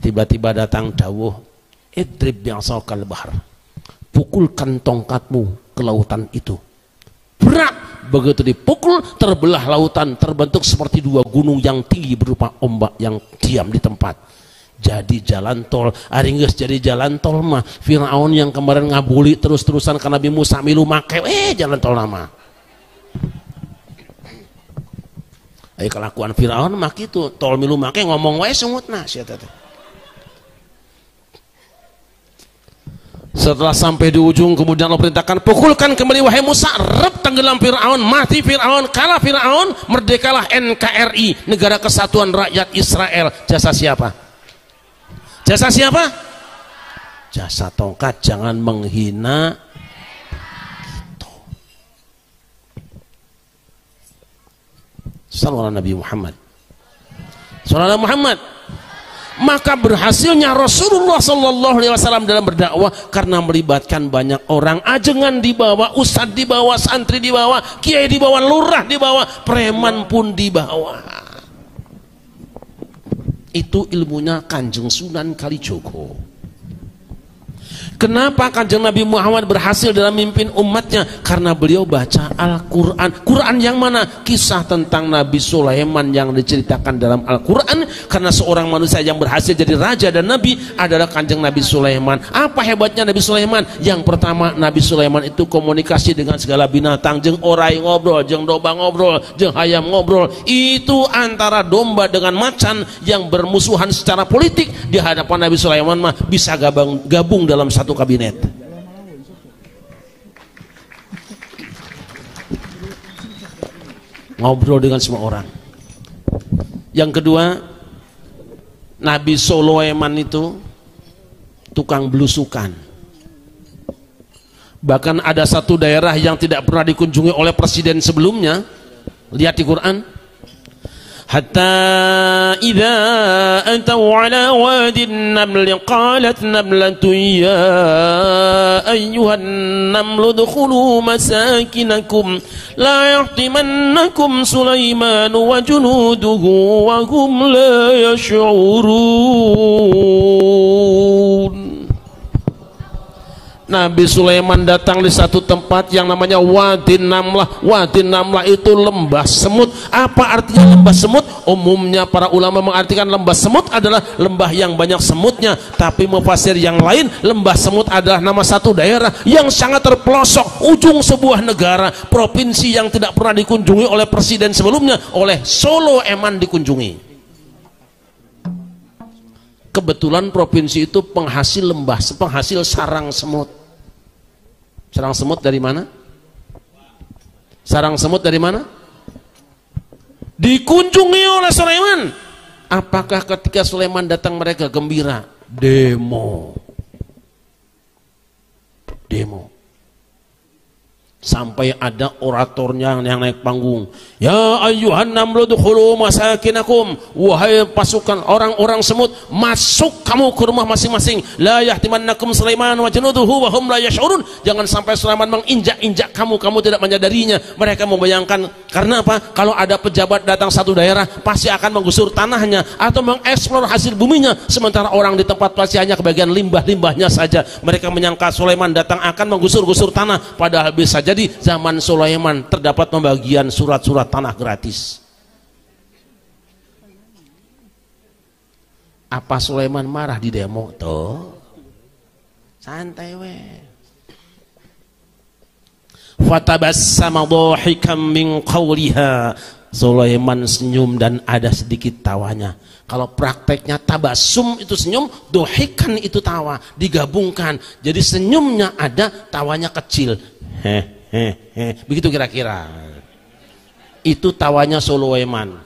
tiba-tiba datang dawuh, idrib bi'asakal bahr, pukulkan tongkatmu ke lautan itu. Berat, begitu dipukul terbelah lautan, terbentuk seperti dua gunung yang tinggi berupa ombak yang diam di tempat. Jadi jalan tol, aringges jadi jalan tol mah. Fir'aun yang kemarin ngabuli terus-terusan karena Nabi Musa milu make, jalan tol nama. Ayo kelakuan Fir'aun mah gitu, tol milu make ngomong wae sungutna sia teh. Setelah sampai di ujung kemudian Allah perintahkan, pukulkan kembali wahai Musa, rep, tenggelam Fir'aun, mati Fir'aun, kalah Fir'aun, merdekalah NKRI, Negara Kesatuan Rakyat Israel. Jasa siapa? Jasa siapa? Jasa tongkat, jangan menghina gitu. Sallallahu Nabi Muhammad. Sallallahu Muhammad. Maka berhasilnya Rasulullah Sallallahu Alaihi Wasallam dalam berdakwah karena melibatkan banyak orang, ajengan dibawa, ustadz dibawa, santri dibawa, kiai dibawa, lurah dibawa, preman pun dibawa. Itu ilmunya Kanjeng Sunan Kalijogo. Kenapa Kanjeng Nabi Muhammad berhasil dalam mimpin umatnya? Karena beliau baca Al-Quran. Quran yang mana? Kisah tentang Nabi Sulaiman yang diceritakan dalam Al-Quran. Karena seorang manusia yang berhasil jadi raja dan nabi adalah Kanjeng Nabi Sulaiman. Apa hebatnya Nabi Sulaiman? Yang pertama, Nabi Sulaiman itu komunikasi dengan segala binatang. Jeung orai ngobrol, jeung domba ngobrol, jeung hayam ngobrol. Itu antara domba dengan macan yang bermusuhan secara politik, di hadapan Nabi Sulaiman mah bisa gabung dalam satu kabinet. Ngobrol dengan semua orang. Yang kedua, Nabi Sulaiman itu tukang belusukan. Bahkan ada satu daerah yang tidak pernah dikunjungi oleh presiden sebelumnya. Lihat di Quran. Hatta idza ataw ala wadi an-naml qalat namlatun ya ayyuhan namlu udkhulu masakinakum la yahtimannakum Sulaiman wa junuduhu wa hum la yash'urun. Nabi Sulaiman datang di satu tempat yang namanya Wadi Namlah. Wadi Namlah itu lembah semut. Apa artinya lembah semut? Umumnya para ulama mengartikan lembah semut adalah lembah yang banyak semutnya. Tapi mufasir yang lain, lembah semut adalah nama satu daerah yang sangat terpelosok, ujung sebuah negara, provinsi yang tidak pernah dikunjungi oleh presiden sebelumnya. Oleh Sulaiman dikunjungi. Kebetulan provinsi itu penghasil lembah, penghasil sarang semut. Sarang semut dari mana? Sarang semut dari mana? Dikunjungi oleh Sulaiman. Apakah ketika Sulaiman datang mereka gembira? Demo. Sampai ada oratornya yang naik panggung. Ya ayyuhan namlu udkhulu masakinakum. Wahai pasukan orang-orang semut, masuk kamu ke rumah masing-masing. La yahtimannakum Sulaiman wa junuduhu wa hum la yash'urun. Jangan sampai Sulaiman menginjak-injak kamu tidak menyadarinya. Mereka membayangkan, karena apa? Kalau ada pejabat datang satu daerah, pasti akan menggusur tanahnya atau mengeksplor hasil buminya. Sementara orang di tempat pasti hanya kebagian limbah-limbahnya saja. Mereka menyangka Sulaiman datang akan menggusur-gusur tanah, padahal bisa jadi di zaman Sulaiman terdapat pembagian surat-surat tanah gratis. Apa Sulaiman marah di demo? Tuh santai we. Fatabassama dhahikan min qawliha. Sulaiman senyum dan ada sedikit tawanya. Kalau prakteknya tabasum itu senyum, dohikan itu tawa, digabungkan. Jadi senyumnya ada, tawanya kecil. Begitu kira-kira. Itu tawanya Sulaiman.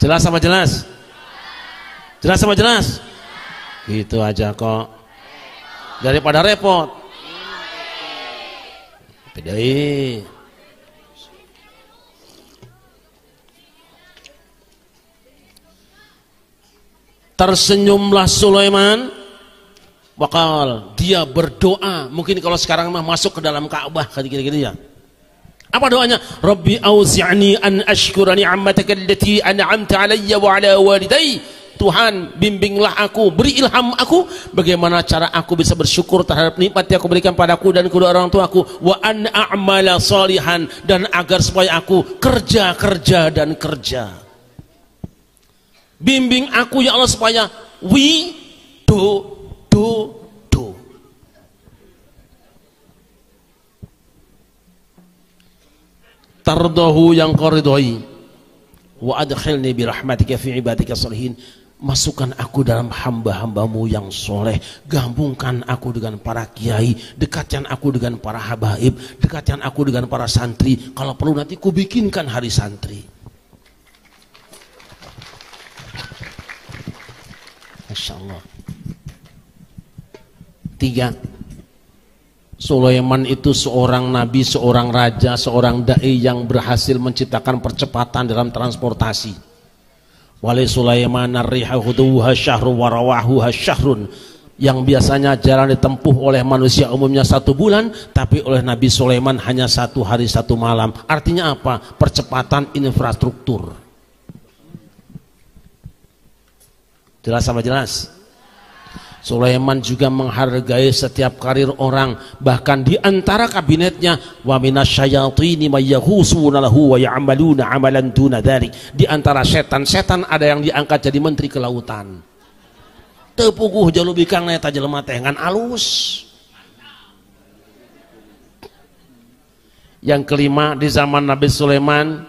Jelas sama jelas? Jelas sama jelas? Gitu aja kok. Daripada repot. Bedai. Tersenyumlah Sulaiman. Wakal, dia berdoa. Mungkin kalau sekarang mah masuk ke dalam Ka'bah gitu-gitu ya. Apa doanya? Rabbi auzi'ni an ashkura ni'mataka allati an'amta 'alayya wa 'ala walidayya. Tuhan, bimbinglah aku, beri ilham aku bagaimana cara aku bisa bersyukur terhadap nikmat yang aku berikan padaku dan kedua orang tuaku, wa an a'mala salihan, dan agar supaya aku kerja dan kerja. Bimbing aku ya Allah supaya we do. Tardahu, yang kau ridhoi, wa adkhilni bi rahmatika fi ibadika sholihin. Masukkan aku dalam hamba-hambamu yang soleh, gabungkan aku dengan para kiai, dekatkan aku dengan para habaib, dekatkan aku dengan para santri, kalau perlu nanti ku bikinkan hari santri. Masya Allah. 3. Sulaiman itu seorang nabi, seorang raja, seorang dai yang berhasil menciptakan percepatan dalam transportasi. Wali Sulaiman ar-riha huduha syahrun wa rawahuha syahrun. Yang biasanya jalan ditempuh oleh manusia umumnya 1 bulan, tapi oleh Nabi Sulaiman hanya 1 hari 1 malam. Artinya apa? Percepatan infrastruktur. Jelas sama jelas? Sulaiman juga menghargai setiap karir orang, bahkan di antara kabinetnya, wa minasyayatini may yahusuna lahu wa ya'maluna 'amalan duna dzalik. Di antara setan-setan ada yang diangkat jadi menteri kelautan. Teu puguh jalu bikang eta jelema teh ngan alus. Yang kelima, di zaman Nabi Sulaiman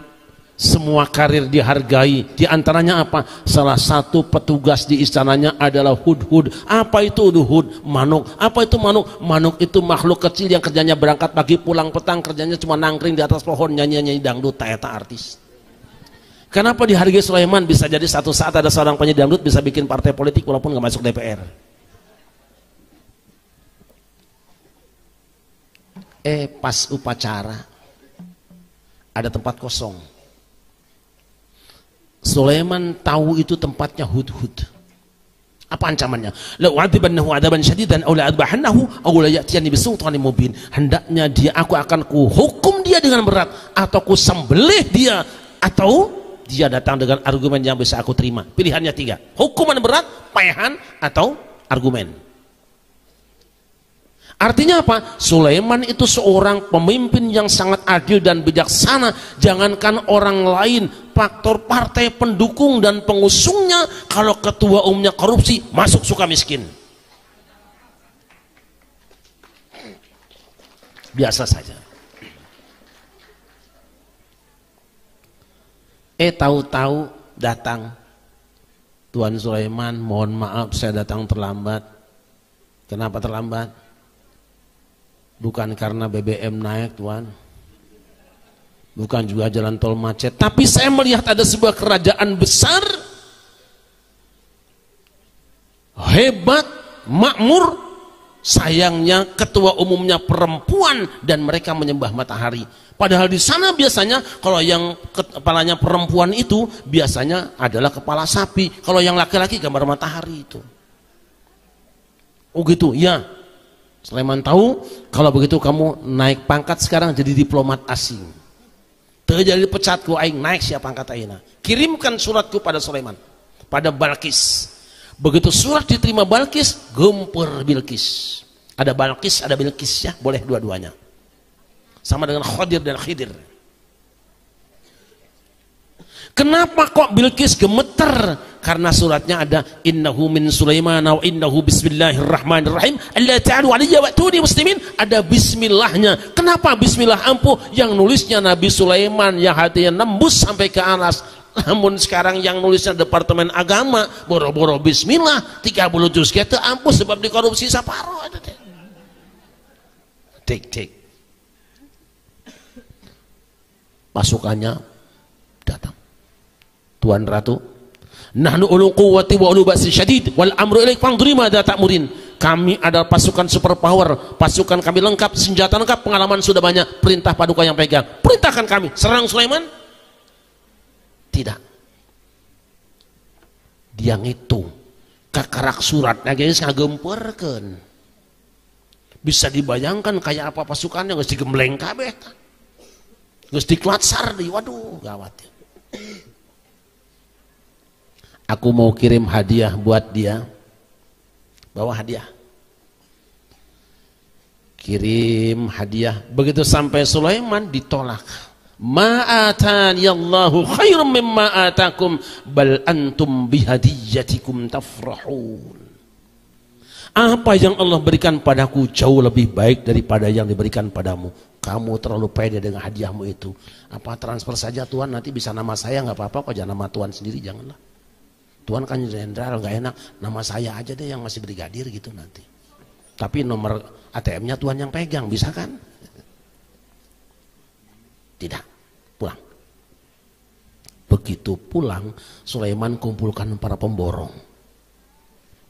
semua karir dihargai. Di antaranya apa? Salah satu petugas di istananya adalah hudhud. Apa itu hudhud? Manuk. Apa itu manuk? Manuk itu makhluk kecil yang kerjanya berangkat pagi pulang petang, kerjanya cuma nangkring di atas pohon nyanyi-nyanyi dangdut. Eta artis. Kenapa dihargai Sulaiman? Bisa jadi satu saat ada seorang penyanyi dangdut bisa bikin partai politik walaupun nggak masuk DPR. Pas upacara ada tempat kosong. Sulaiman tahu itu tempatnya hudhud. Apa ancamannya? La u'adzibannahu 'adaban syadidan aw la adbahannahu aw la ya'tiyani bisultanin mubin. Hendaknya aku akan hukum dia dengan berat, atau ku sembelih dia, atau dia datang dengan argumen yang bisa aku terima. Pilihannya 3. Hukuman berat, payahan, atau argumen. Artinya apa? Sulaiman itu seorang pemimpin yang sangat adil dan bijaksana. Jangankan orang lain, faktor partai pendukung dan pengusungnya, kalau ketua umumnya korupsi, masuk suka miskin. Biasa saja. Tahu-tahu datang Tuan Sulaiman, mohon maaf saya datang terlambat. Kenapa terlambat? Bukan karena BBM naik, Tuan. Bukan juga jalan tol macet. Tapi saya melihat ada sebuah kerajaan besar, hebat, makmur. Sayangnya ketua umumnya perempuan dan mereka menyembah matahari. Padahal di sana biasanya kalau yang kepalanya perempuan itu biasanya adalah kepala sapi. Kalau yang laki-laki gambar matahari itu. Oh gitu, ya. Sulaiman tahu, kalau begitu kamu naik pangkat sekarang jadi diplomat asing. Terjadi pecat ku aing, naik siapa pangkat aina. Kirimkan suratku pada Sulaiman, pada Balkis. Begitu surat diterima Balkis, gempur Bilqis. Ada Balkis, ada Bilqis ya, boleh dua-duanya. Sama dengan Khadir dan Khidir. Kenapa kok Bilqis gemeter? Karena suratnya ada innahu min Sulaiman wa innahu bismillahirrahmanirrahim alla ta'alu alayya wa'tuni muslimin. Ada bismillahnya. Kenapa bismillah ampuh? Yang nulisnya Nabi Sulaiman yang hatinya nembus sampai ke alas. Namun sekarang yang nulisnya Departemen Agama, boro-boro bismillah 30 juz kita ampuh sebab dikorupsi saparo. Tik. Pasukannya datang. Tuan Ratu, nahnu ulul quwwati wa ulul ba'sin syadid wal amru ilaik fandri ma ta'murin. Kami adalah pasukan super power, pasukan kami lengkap, senjata lengkap, pengalaman sudah banyak, perintah paduka yang pegang. Perintahkan kami, serang Sulaiman? Tidak. Dia ngitung kakarak suratnya guys ngagemperkeun. Bisa dibayangkan kayak apa pasukannya, geus digembleng kabeh. Geus dikelatsar di waduh gawat ya. Aku mau kirim hadiah buat dia. Bawa hadiah. Kirim hadiah. Begitu sampai Sulaiman ditolak. Ma'atani Allahu khairum mimma atakum bal antum bihadiyatikum tafrahun. Apa yang Allah berikan padaku jauh lebih baik daripada yang diberikan padamu. Kamu terlalu pede dengan hadiahmu itu. Apa transfer saja Tuhan, nanti bisa nama saya nggak apa-apa kok, jangan nama Tuhan sendiri, janganlah. Tuhan kan jenderal nggak enak, nama saya aja deh yang masih brigadir gitu nanti. Tapi nomor ATM-nya Tuhan yang pegang, bisa kan? Tidak, pulang. Begitu pulang, Sulaiman kumpulkan para pemborong,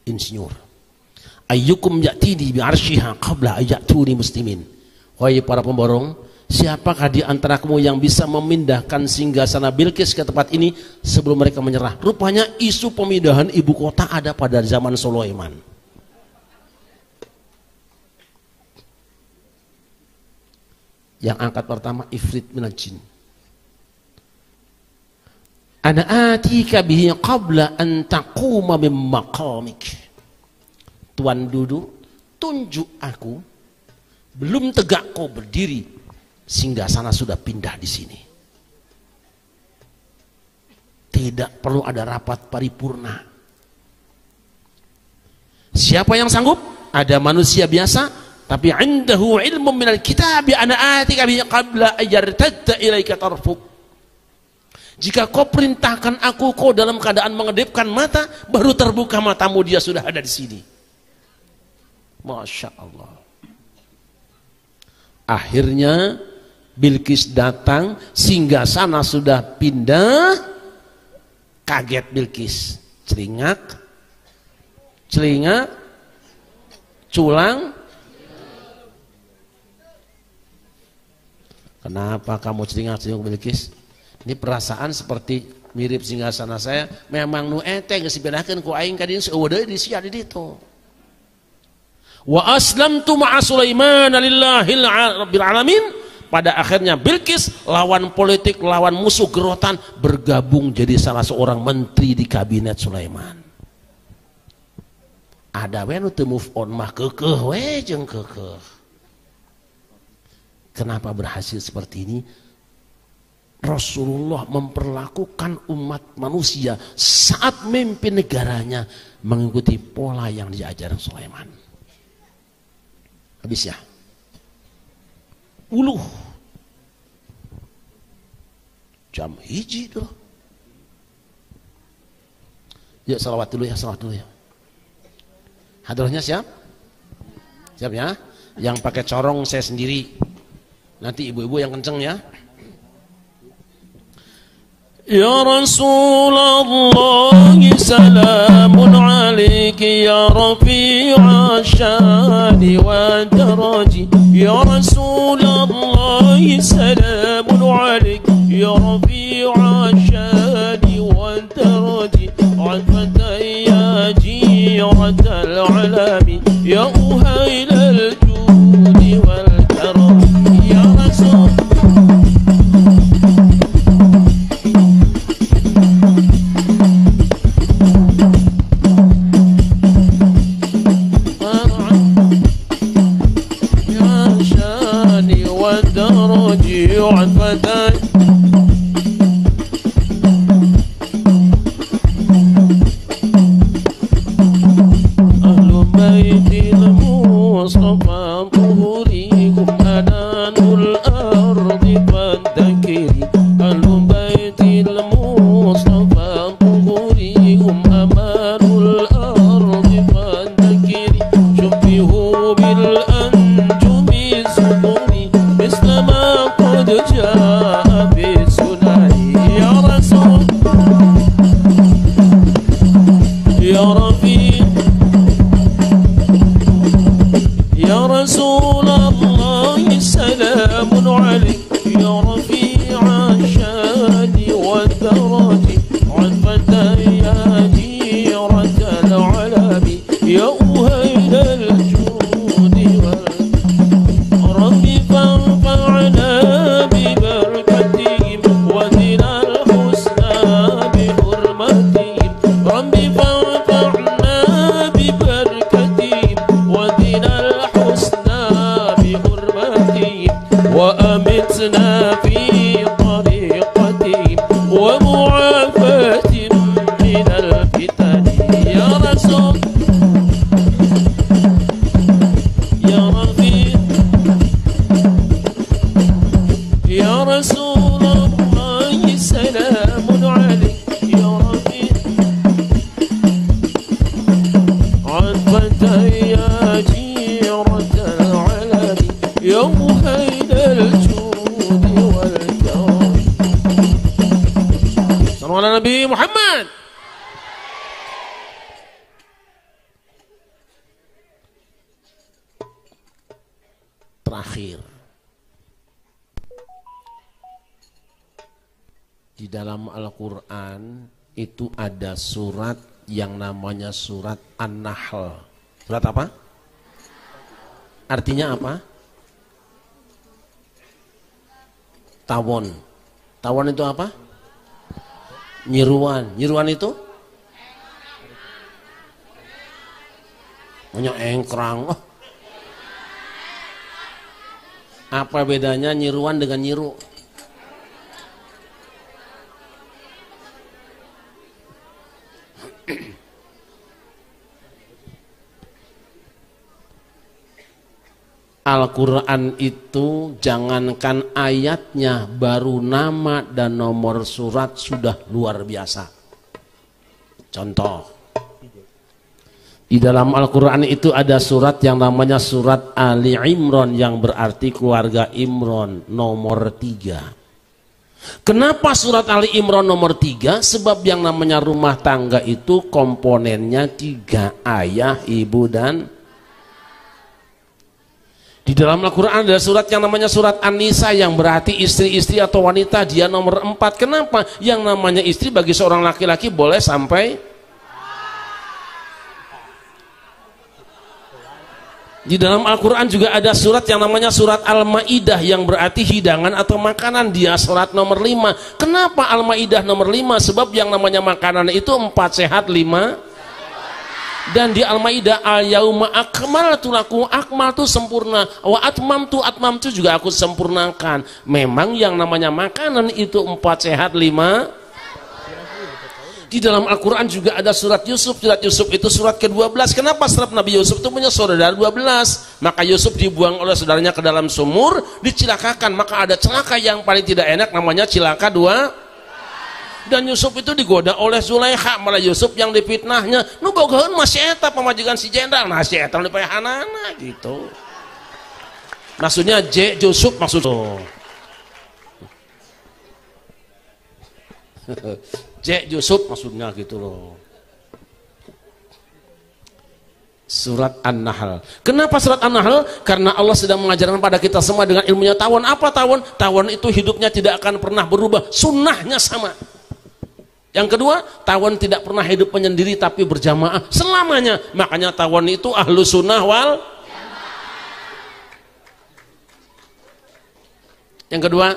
insinyur. Ayyukum ya'tini bi'arsyiha qabla ayyatuni muslimin. Wahai para pemborong, siapakah di antara kamu yang bisa memindahkan singgasana Bilqis ke tempat ini sebelum mereka menyerah? Rupanya isu pemindahan ibu kota ada pada zaman Sulaiman. Yang angkat pertama Ifrit minal jin. Ana atika bihi qabla an taquma min maqamik. Tuan duduk, tunjuk aku, belum tegak kau berdiri, singgasana sudah pindah di sini. Tidak perlu ada rapat paripurna. Siapa yang sanggup? Ada manusia biasa, tapi indahu ilmu minal kitab, ana atika bihi qabla ayartadda ilaika tarfuk. Jika kau perintahkan aku, kau dalam keadaan mengedipkan mata, baru terbuka matamu, dia sudah ada di sini. Masya Allah. Akhirnya Bilqis datang, singgasana sudah pindah. Kaget Bilqis, celingak, culang. Kenapa kamu celingak-celinguk Bilqis? Ini perasaan seperti mirip singgasana saya. Memang nu enteng geus dipindahkeun ku aing ka dieu eueuh di sia di ditu. Wa aslamtu ma'a Sulaiman lillahil rabbil alamin. Pada akhirnya Bilqis lawan politik, lawan musuh gerotan, bergabung jadi salah seorang menteri di kabinet Sulaiman. Ada we nu teu move on mah keukeuh we jeung keukeuh. Kenapa berhasil seperti ini? Rasulullah memperlakukan umat manusia saat memimpin negaranya mengikuti pola yang diajarkan Sulaiman. Habis ya. Uluh. Jam hiji tuh. Yuk salawat dulu ya, salawat dulu ya. Hadrahnya siap? Siap ya? Yang pakai corong saya sendiri. Nanti ibu-ibu yang kenceng ya. Ya Rasulullah salamun alaiki ya rafi'a syani wa daraji. Ya Rasulullah salamun alaiki ya rafi'a syani wa daraji. Alfata ya jiratal alami ya uhailal judi wal karam. Ya Rasul بيت المصطفى ظهوركم أنان الأرض فانتكري أهل بيت المصطفى ظهوركم أمان الأرض فانتكري شبهوا بالأنجم الزهور مثل ما قد جاء في السنن يا رسول يا رفيق يا رسول الله سلام عليك يا رفيع الشان والدرج عطفة يا جيرة العلم يا أهيل الجود ربي فانفعنا ببركتهم وزنا الحسنى بحرمتهم ربي فانفعنا ببركتهم وزنا الحسنى بحرمتهم وأمتنا في طريقتهم ومعافاة من الفتن يا رسول يا رفيق يا رسول الله سلام عليك يا رفيق عطفة يا جيرة العلم يا مهيل الجود والكرم صلوا على النبي محمد. Terakhir, di dalam Al-Quran itu ada surat yang namanya surat An-Nahl. Surat apa? Artinya apa? Tawon. Tawon itu apa? Nyeruan. Nyeruan itu? Banyak engkrang. Oh. Apa bedanya nyeruan dengan nyiru? Al-Quran itu jangankan ayatnya, baru nama dan nomor surat sudah luar biasa. Contoh, di dalam Al-Quran itu ada surat yang namanya surat Ali Imran yang berarti keluarga Imran nomor 3. Kenapa surat Ali Imran nomor 3? Sebab yang namanya rumah tangga itu komponennya 3, ayah, ibu, dan di dalam Al-Quran ada surat yang namanya surat An-Nisa yang berarti istri-istri atau wanita, dia nomor 4. Kenapa? Yang namanya istri bagi seorang laki-laki boleh sampai. Di dalam Al-Quran juga ada surat yang namanya surat Al-Ma'idah yang berarti hidangan atau makanan, dia surat nomor 5. Kenapa Al-Ma'idah nomor 5? Sebab yang namanya makanan itu 4 sehat 5. Dan di Al-Maidah al-yauma akmaltu lakum, akmal itu sempurna, wa atmamtu, atmamtu juga aku sempurnakan. Memang yang namanya makanan itu 4 sehat 5. Di dalam Al-Quran juga ada surat Yusuf. Surat Yusuf itu surat ke-12. Kenapa? Sebab Nabi Yusuf itu punya saudara 12. Maka Yusuf dibuang oleh saudaranya ke dalam sumur, dicilakakan. Maka ada celaka yang paling tidak enak, namanya cilaka 2. Dan Yusuf itu digoda oleh Zulaikha, malah Yusuf yang difitnahnya, nu bogaheun masih eta pemajikan si jenderal, nah si eta dipayahanana gitu. Maksudnya Yusuf maksudnya. Yusuf maksudnya gitu loh. Surat An-Nahl. Kenapa surat An-Nahl? Karena Allah sedang mengajarkan pada kita semua dengan ilmunya tawon. Apa tawon? Tawon itu hidupnya tidak akan pernah berubah, sunnahnya sama. Yang kedua, tawon tidak pernah hidup menyendiri tapi berjamaah selamanya. Makanya tawon itu ahlu sunnah wal. Yang kedua,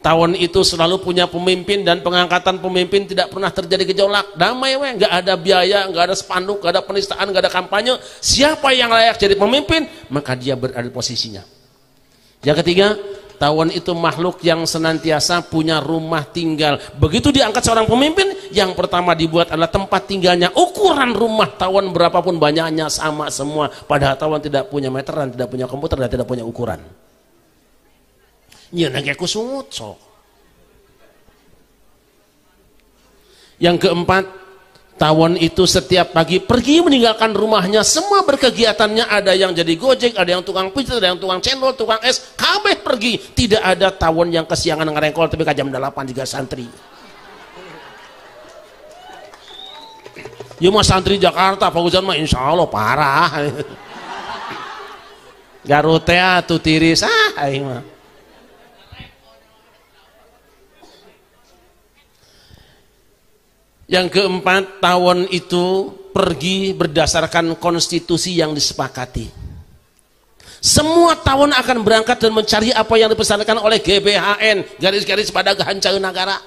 tawon itu selalu punya pemimpin dan pengangkatan pemimpin tidak pernah terjadi gejolak. Damai weh, nggak ada biaya, nggak ada spanduk, nggak ada penistaan, nggak ada kampanye. Siapa yang layak jadi pemimpin, maka dia berada di posisinya. Yang ketiga, Tawon itu makhluk yang senantiasa punya rumah tinggal. Begitu diangkat seorang pemimpin, yang pertama dibuat adalah tempat tinggalnya. Ukuran rumah tawon berapapun banyaknya sama semua. Padahal tawon tidak punya meteran, tidak punya komputer, dan tidak punya ukuran. Ya nage kusungut sok. Yang keempat, tawon itu setiap pagi pergi meninggalkan rumahnya, semua berkegiatannya, ada yang jadi gojek, ada yang tukang pijat, ada yang tukang cendol, tukang es, kabeh pergi. Tidak ada tawon yang kesiangan ngerengkol tapi ke jam 8 juga santri. Ya mah santri Jakarta, Pak Ujan mah insya Allah parah. Garut teh atuh tiris aing mah. Yang keempat, tawon itu pergi berdasarkan konstitusi yang disepakati. Semua tawon akan berangkat dan mencari apa yang dipesankan oleh GBHN, garis-garis pada gahancang negara.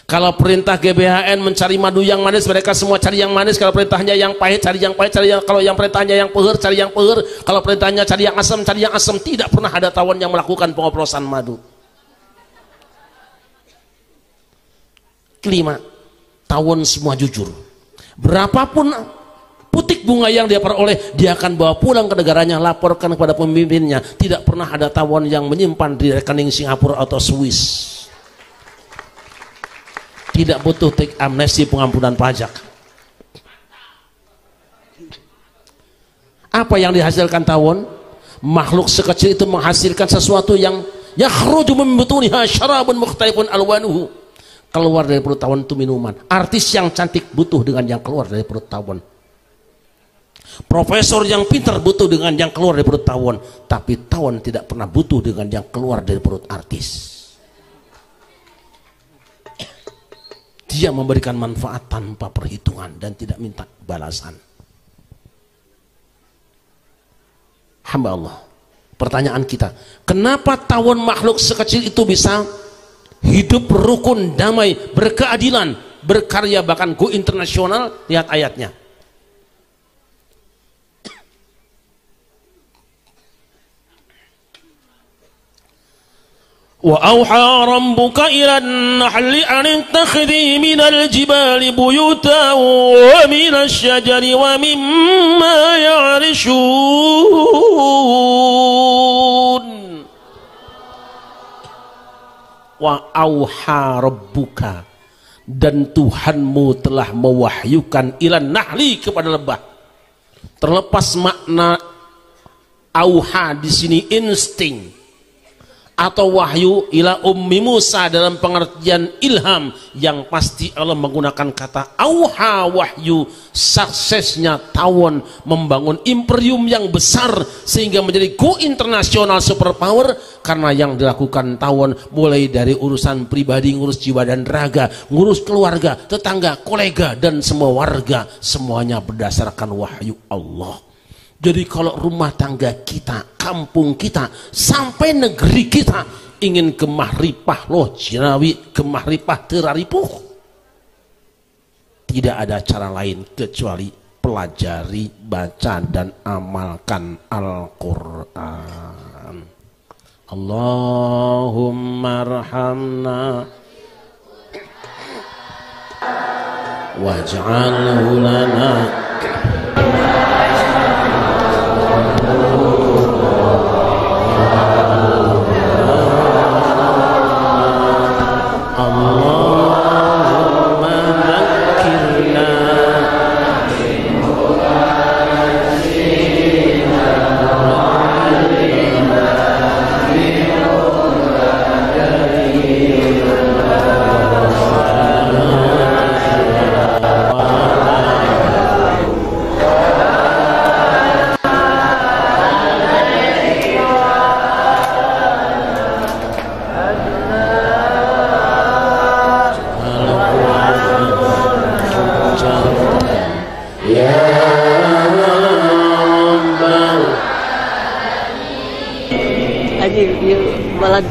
Kalau perintah GBHN mencari madu yang manis, mereka semua cari yang manis. Kalau perintahnya yang pahit, cari yang pahit. Kalau yang perintahnya yang pehur, cari yang pehur. Kalau perintahnya cari yang asam, cari yang asam. Tidak pernah ada tawon yang melakukan pengoplosan madu. Kelima, tawon semua jujur. Berapapun putik bunga yang dia peroleh, dia akan bawa pulang ke negaranya, laporkan kepada pemimpinnya. Tidak pernah ada tawon yang menyimpan di rekening Singapura atau Swiss. Tidak butuh teks amnesti pengampunan pajak. Apa yang dihasilkan tawon? Makhluk sekecil itu menghasilkan sesuatu yang yakhruju min butuniha syarabun mukhtalifun alwanuhu. Keluar dari perut tawon itu minuman. Artis yang cantik butuh dengan yang keluar dari perut tawon. Profesor yang pintar butuh dengan yang keluar dari perut tawon. Tapi tawon tidak pernah butuh dengan yang keluar dari perut artis. Dia memberikan manfaat tanpa perhitungan dan tidak minta balasan. Hamba Allah, pertanyaan kita, kenapa tawon makhluk sekecil itu bisa hidup rukun, damai, berkeadilan, berkarya, bahkan go internasional? Lihat ayatnya. Wa auha rabbuka ila an-nahli an ittakhidhi minal jibali buyutan wa minasy syajari wa mimma ya'rishun. Wa auha rabbuka, dan Tuhanmu telah mewahyukan ilan nahli, kepada lebah. Terlepas makna auha di sini insting atau wahyu, ila ummi Musa dalam pengertian ilham, yang pasti Allah menggunakan kata auha, wahyu. Suksesnya tawon membangun imperium yang besar sehingga menjadi go internasional superpower, karena yang dilakukan tawon mulai dari urusan pribadi, ngurus jiwa dan raga, ngurus keluarga, tetangga, kolega, dan semua warga, semuanya berdasarkan wahyu Allah. Jadi kalau rumah tangga kita, kampung kita, sampai negeri kita ingin gemah ripah loh jinawi, gemah ripah teraripuh, tidak ada cara lain kecuali pelajari, baca, dan amalkan Al-Quran. Allahumma arhamna waj'alhu lana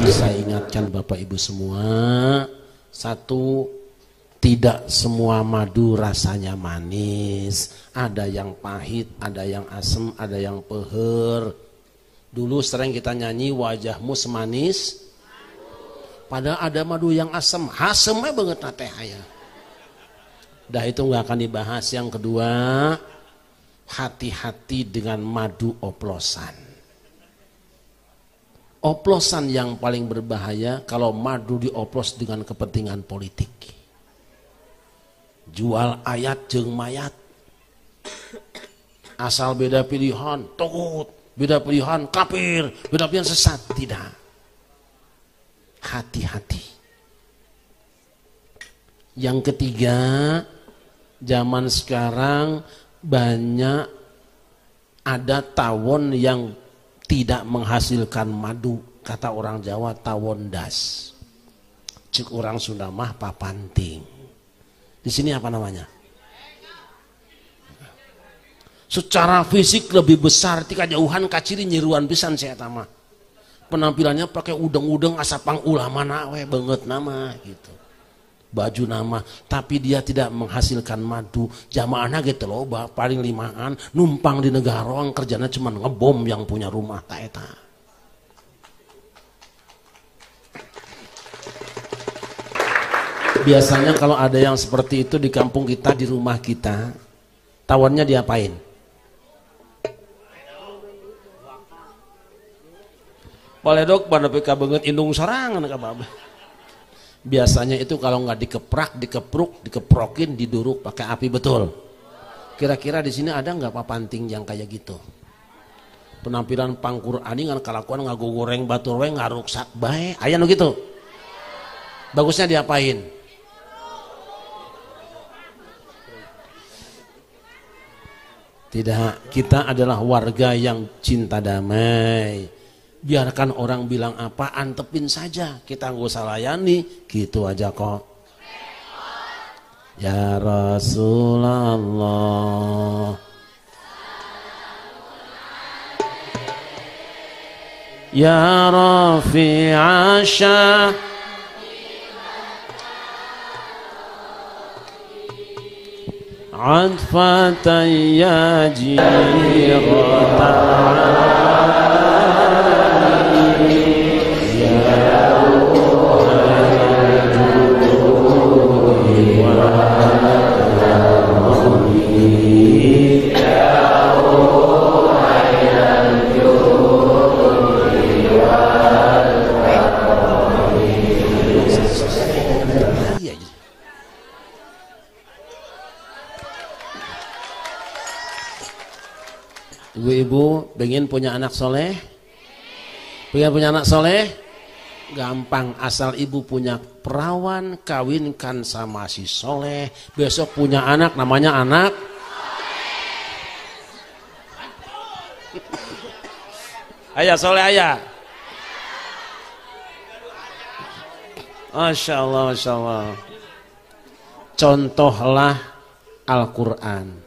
Saya ingatkan Bapak Ibu semua, satu, Tidak semua madu rasanya manis, ada yang pahit, ada yang asam, ada yang peher. Dulu sering kita nyanyi wajahmu semanis, padahal ada madu yang asam, asamnya banget teh aya. Dah itu nggak akan dibahas. Yang kedua, hati-hati dengan madu oplosan. Oplosan yang paling berbahaya kalau madu dioplos dengan kepentingan politik. Jual ayat jeung mayat. Asal beda pilihan, togut, beda pilihan kafir, beda pilihan sesat. Tidak. Hati-hati. Yang ketiga, zaman sekarang banyak ada tawon yang tidak menghasilkan madu. Kata orang Jawa tawon das. Cek orang Sunda mah papanting. Di sini apa namanya? Secara fisik lebih besar, tika jauhan kaciri nyeruan pisan saya tama. Penampilannya pakai udeng-udeng asapang ulama we banget nama gitu. Baju nama, tapi dia tidak menghasilkan madu. Jamaahna gitu loh, paling limaan, numpang di negara orang kerjanya cuma ngebom yang punya rumah tak eta. Biasanya kalau ada yang seperti itu di kampung kita, di rumah kita, tawonnya diapain? Boleh dok, pada PK banget indung sorangan ka Babe. Biasanya itu kalau nggak dikeprak, dikepruk, dikeprokin, diduruk pakai api betul. Kira-kira di sini ada nggak papanting yang kayak gitu? Penampilan pangqurani ngan kalakuan ngago goreng batur we ngaruksak bae, aya nu gitu. Bagusnya diapain? Tidak, kita adalah warga yang cinta damai. Biarkan orang bilang apa, antepin saja. Kita nggak usah layani, gitu aja kok. Ya Rasulullah, ya Rafi'asya, عطفة يا Ibu-ibu pengen punya anak soleh? Pengen punya anak soleh? Gampang, asal ibu punya perawan, kawinkan sama si soleh, besok punya anak namanya anak ayah soleh ayah. Masya Allah, Masya Allah. Contohlah Al-Quran.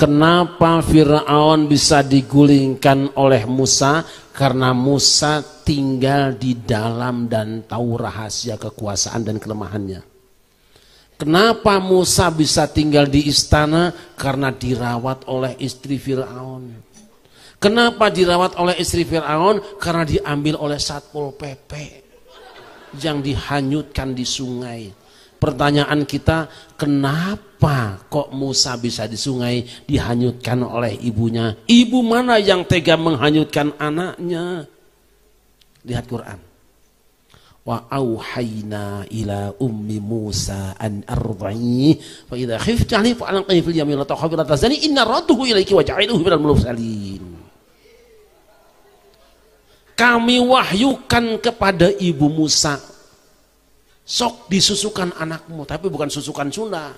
Kenapa Fir'aun bisa digulingkan oleh Musa? Karena Musa tinggal di dalam dan tahu rahasia kekuasaan dan kelemahannya. Kenapa Musa bisa tinggal di istana? Karena dirawat oleh istri Fir'aun. Kenapa dirawat oleh istri Fir'aun? Karena diambil oleh Satpol PP yang dihanyutkan di sungai. Pertanyaan kita, kenapa kok Musa bisa di sungai dihanyutkan oleh ibunya? Ibu mana yang tega menghanyutkan anaknya? Lihat Quran. Wa auhayna ila ummi Musa an arda'i fa idza khifti 'alaihi fa alqihi fil yammi la takhafi la tahzani inna radduhu ilaiki wa ja'iluhu minal mursalin. Kami wahyukan kepada ibu Musa, sok disusukan anakmu, tapi bukan susukan Sunda.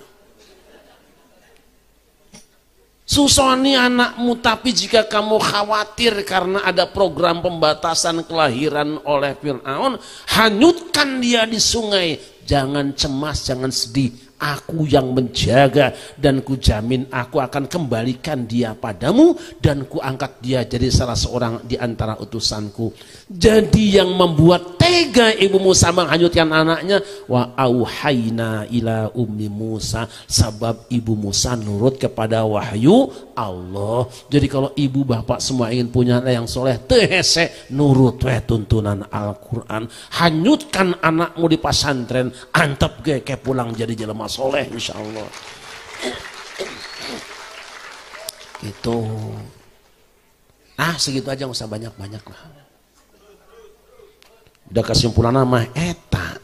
Susoni anakmu, tapi jika kamu khawatir karena ada program pembatasan kelahiran oleh Fir'aun, hanyutkan dia di sungai. Jangan cemas, jangan sedih. aku yang menjaga, dan kujamin aku akan kembalikan dia padamu, dan kuangkat dia jadi salah seorang di antara utusanku. Jadi yang membuat tega ibu Musa menghanyutkan anaknya, wa auhayna ila ummi Musa, sebab ibu Musa nurut kepada wahyu Allah. Jadi kalau ibu bapak semua ingin punya anak yang soleh, tehese nurut tuntunan Al-Quran. Hanyutkan anakmu di pesantren, antep ke pulang jadi jelema soleh insya Allah. Gitu. Nah segitu aja, nggak usah banyak-banyak lah. Udah kesimpulan nama eta.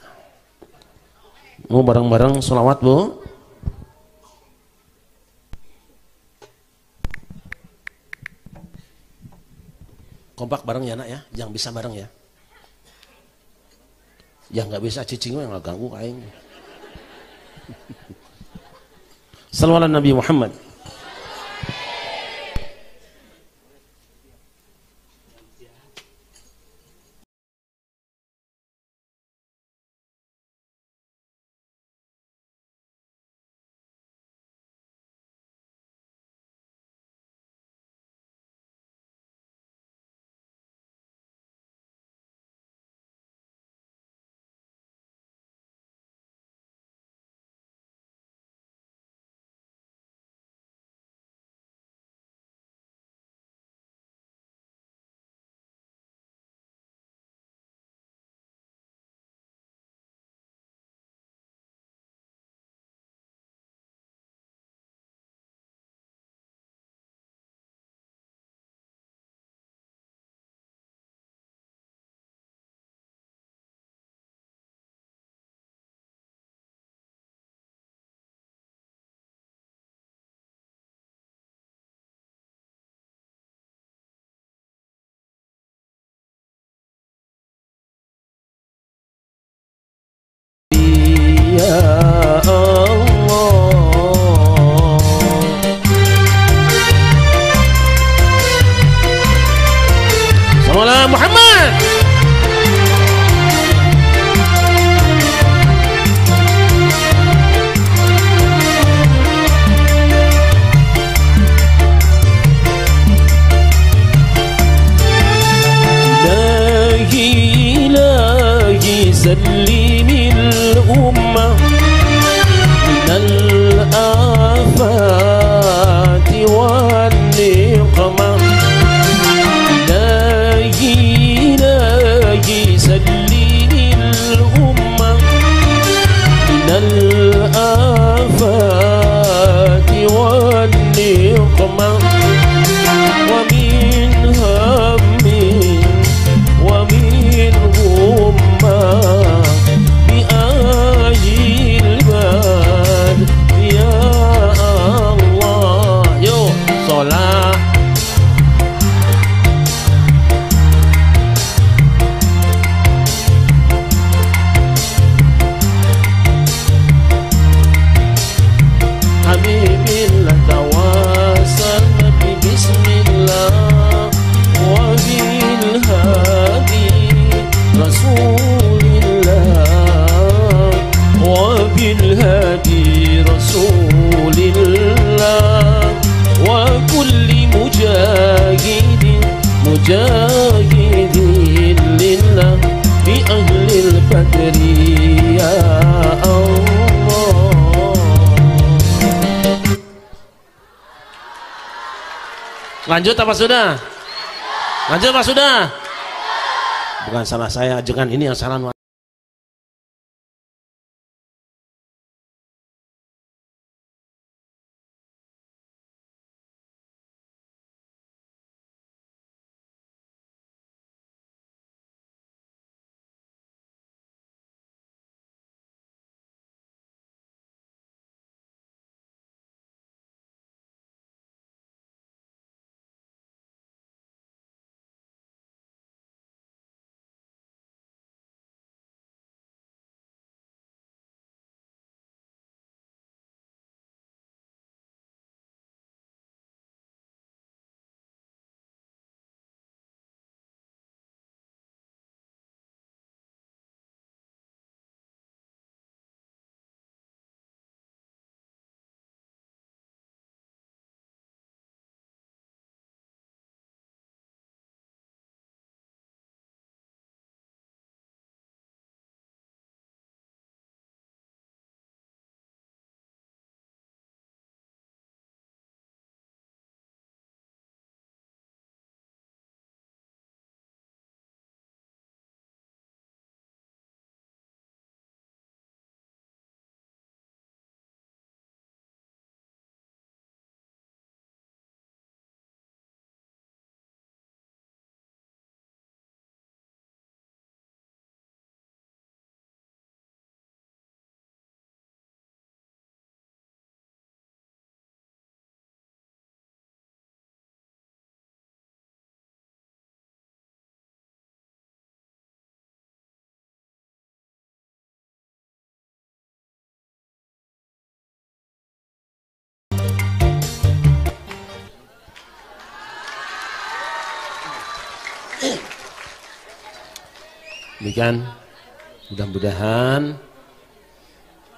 Mau bareng-bareng sholawat bu? Kompak bareng ya nak ya, yang bisa bareng ya. Yang nggak bisa cicing yang nggak ganggu aing. Sallallahu Nabi Muhammad. Ya Allah, Sallallahu Muhammad. Ilahi sallimil ummah minal afati wan niqmah. Ilahi sallimil ummah minal afati wan niqmah. Wa min hammin wa min hummah bi ayil bad ya Allah. Yo sholat Habibillah tawasal nabi bismillah wa bil hadi rasulillah wa bil hadi rasulillah wa kulli mujahidin mujahidin lillah bi ahlil badri ya Allah. Lanjut apa sudah? Lanjut apa sudah? Bukan salah saya, jangan ini yang salah. Demikian, mudah-mudahan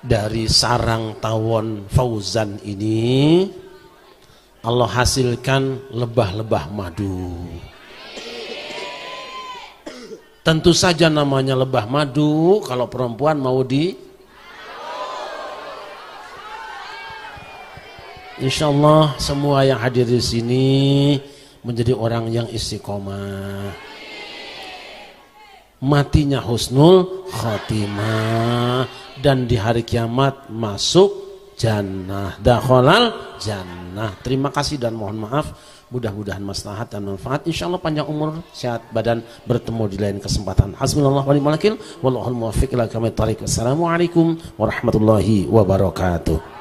dari sarang tawon Fauzan ini Allah hasilkan lebah-lebah madu. Tentu saja namanya lebah madu kalau perempuan mau Insya Allah semua yang hadir di sini menjadi orang yang istiqomah, matinya husnul khotimah, dan di hari kiamat masuk jannah, dakhalal jannah. Terima kasih dan mohon maaf. Mudah-mudahan maslahat dan manfaat. Insyaallah panjang umur, sehat badan, bertemu di lain kesempatan. Hasbunallah wa ni'mal wakil, wallahul muwaffiq ila aqwamit thariq. Wassalamualaikum warahmatullahi wabarakatuh.